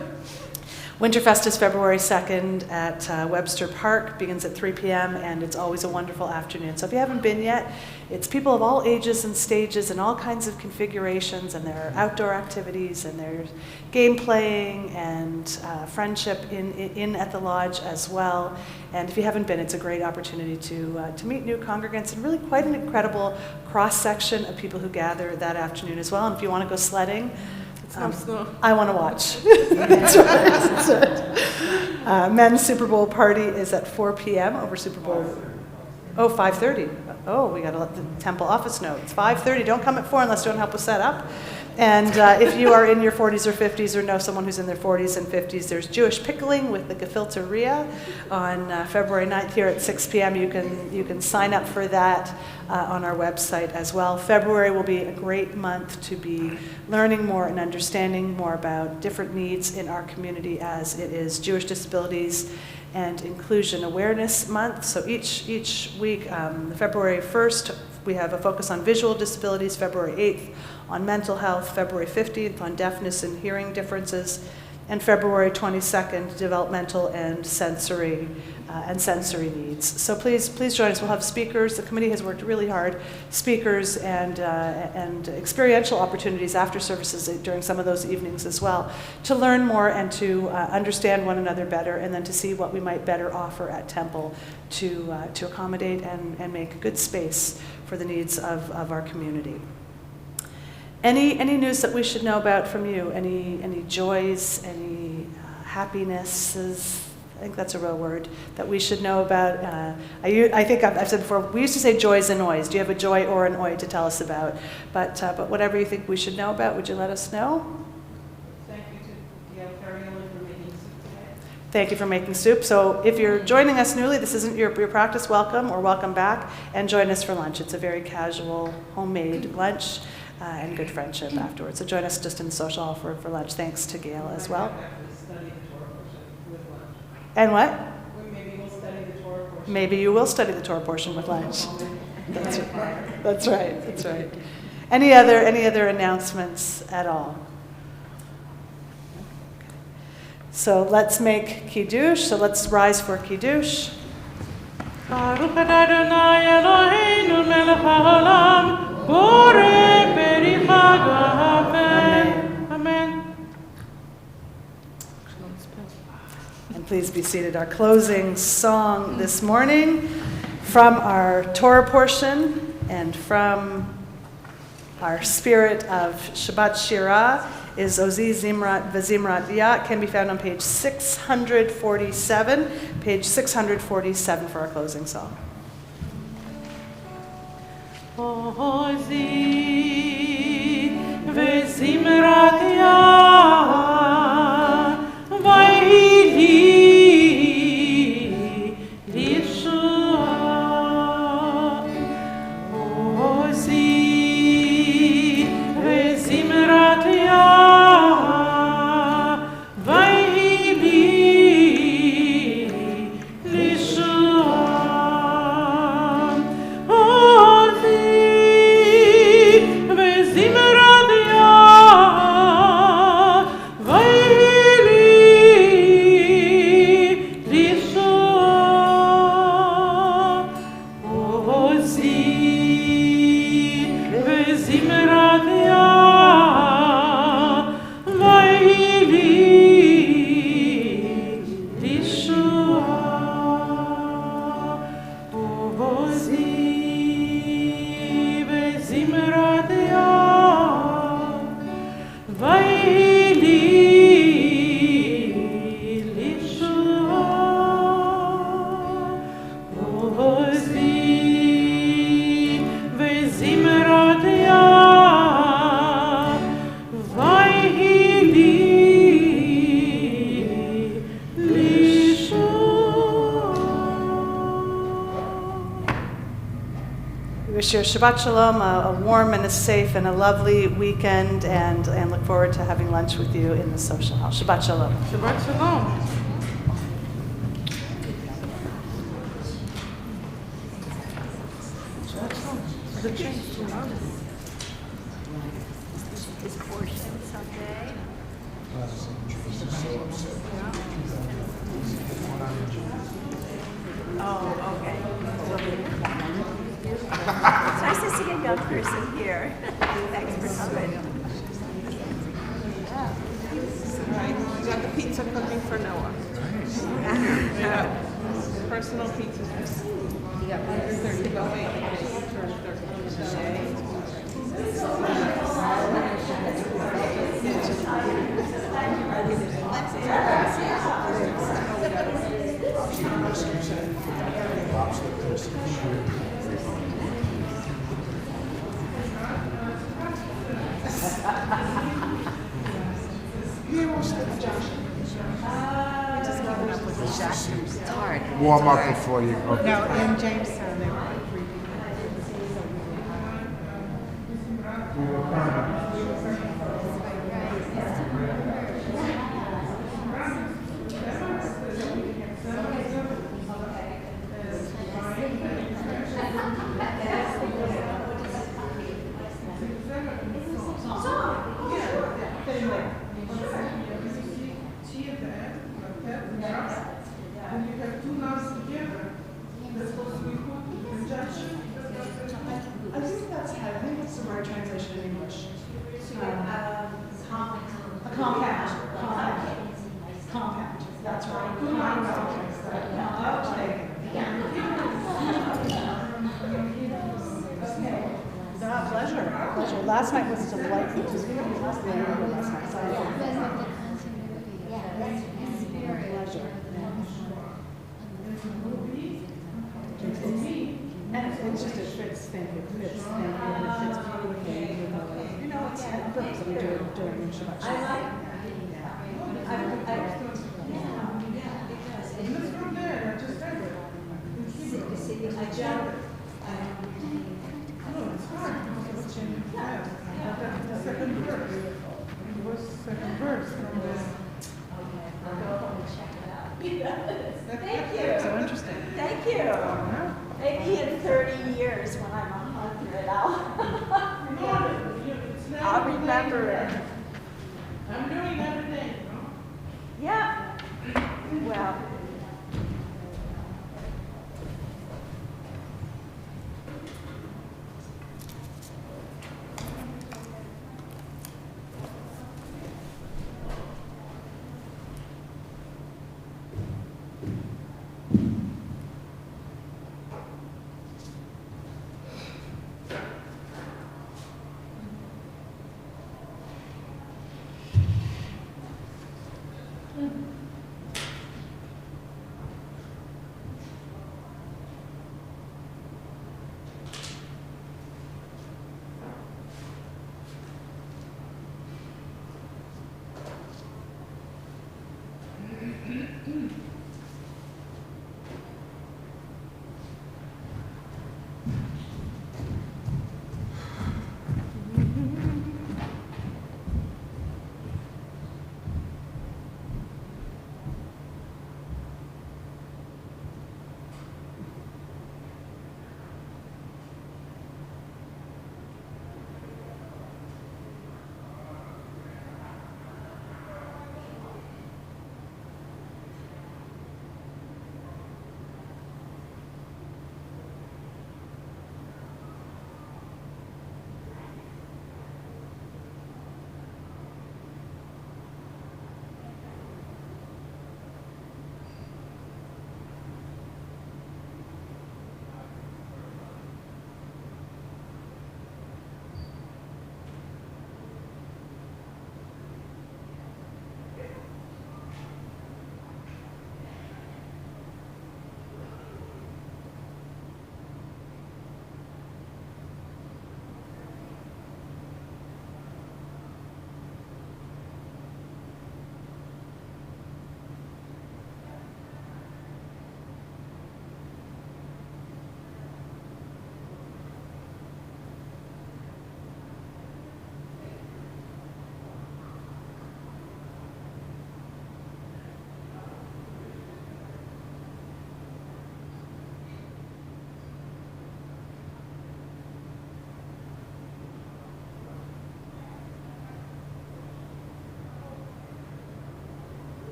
Winterfest is February 2nd at Webster Park, begins at 3 p.m., and it's always a wonderful afternoon. So if you haven't been yet, it's people of all ages and stages and all kinds of configurations, and there are outdoor activities, and there's game playing and friendship in at the lodge as well. And if you haven't been, it's a great opportunity to meet new congregants, and really quite an incredible cross-section of people who gather that afternoon as well. And if you want to go sledding, I want to watch. That's right. That's right. Men's Super Bowl party is at 4 p.m. over Super Bowl. 5:30. Oh, we got to let the temple office know. It's 5:30. Don't come at 4 unless you want help with setup. And if you are in your 40s or 50s or know someone who's in their 40s and 50s, there's Jewish pickling with the gefilte Ria on February 9th here at 6 p.m. You can sign up for that on our website as well. February will be a great month to be learning more and understanding more about different needs in our community, as it is Jewish Disabilities and Inclusion Awareness Month. So each week, February 1st, we have a focus on visual disabilities, February 8th on mental health, February 15th on deafness and hearing differences, and February 22nd, developmental and sensory needs. So please join us. We'll have speakers. The committee has worked really hard. Speakers and experiential opportunities after services during some of those evenings as well, to learn more and to understand one another better, and then to see what we might better offer at Temple to accommodate and make good space for the needs of our community. Any news that we should know about from you? Any joys? Any happinesses? I think that's a real word that we should know about. I think I've said before, we used to say joys and oys. Do you have a joy or an oy to tell us about? But whatever you think we should know about, would you let us know? Thank you to Gail Ferrielli for making soup today. Thank you for making soup. So if you're joining us newly, this isn't your practice, welcome or welcome back, and join us for lunch. It's a very casual, homemade lunch. And good friendship afterwards. So join us just in the social hall for lunch. Thanks to Gail as well. And what? Maybe we'll study the Torah portion. Maybe you will study the Torah portion with lunch. That's right. Any other announcements at all? So let's make Kiddush. So let's rise for Kiddush. Baruch Adonai Eloheinu melech haolam, borei beri chagav. Amen. Please be seated. Our closing song this morning from our Torah portion and from our spirit of Shabbat Shirah is Ozi Zimrat V'Zimrat V'Yat, can be found on page 647. Page 647 for our closing song. Ozi V'Zimrat V'Yat Vayili Lishua. Ozi V'Zimrat V'Yat Vayili Lishua. Ozi V'Zimrat V'Yat Vayili Lishua. Ozi V'Zimrat V'Yat Vayili Lishua. Ozi V'Zimrat V'Yat Vayili Lishua. Ozi V'Zimrat V'Yat Vayili Lishua. We wish you a Shabbat Shalom, a warm and a safe and a lovely weekend, and look forward to having lunch with you in the social hall. Shabbat Shalom. Shabbat Shalom. Oh, okay. It's nice to see a young person here. Thanks for coming. Right, we got the pizza cooking for Noah. Personal pizza. You got 130, but wait, It's hard. Warm up before you go. No, in Jamestown, they were like 3 people. And you have 2 nuns together, they're supposed to be put in conjunction. I think that's, I think it's the right translation in English. A compound. That's right. Pleasure. Last night was delightful. It was really last night. Pleasure. And it's just, it fits, thank you, it fits beautifully with, you know, it's purpose of doing Shabbat Shalom. Second verse from Thank you. So interesting. Thank you. Maybe in 30 years when I'm 100, I'll remember it. I'm doing everything. Yeah. Well.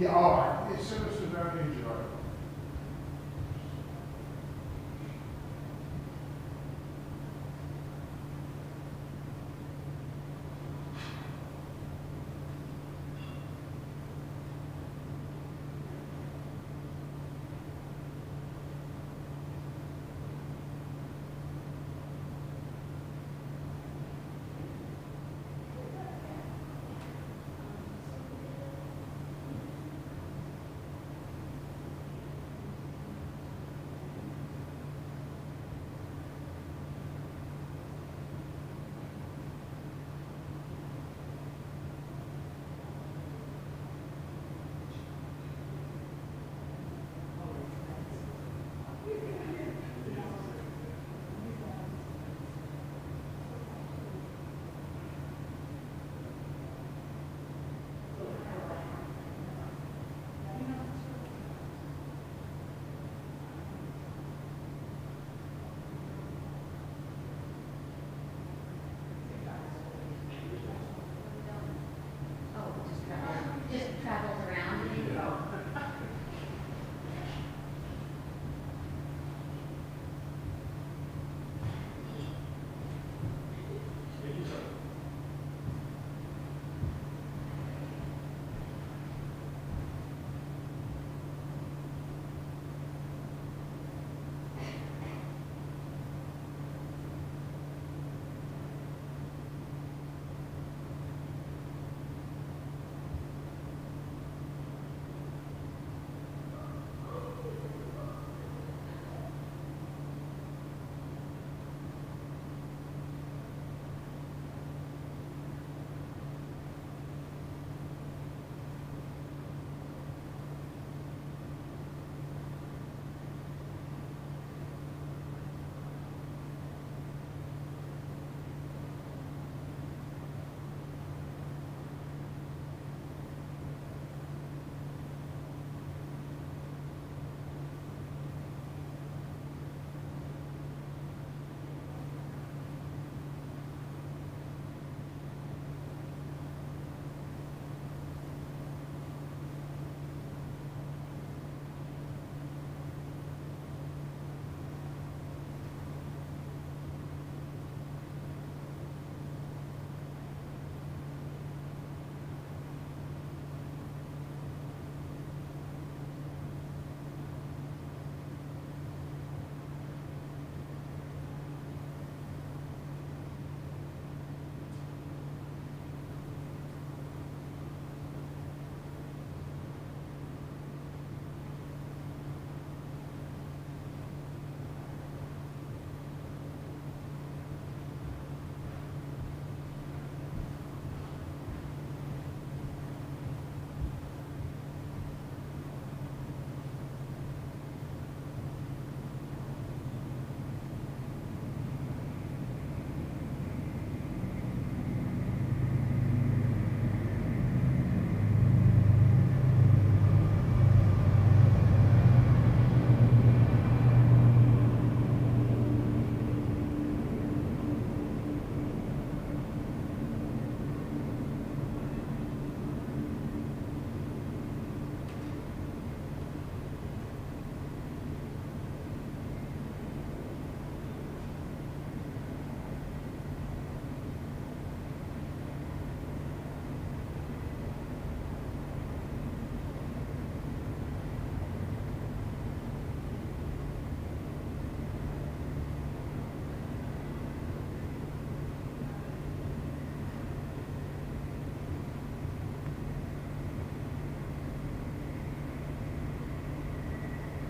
Yeah, oh, it's very enjoyable.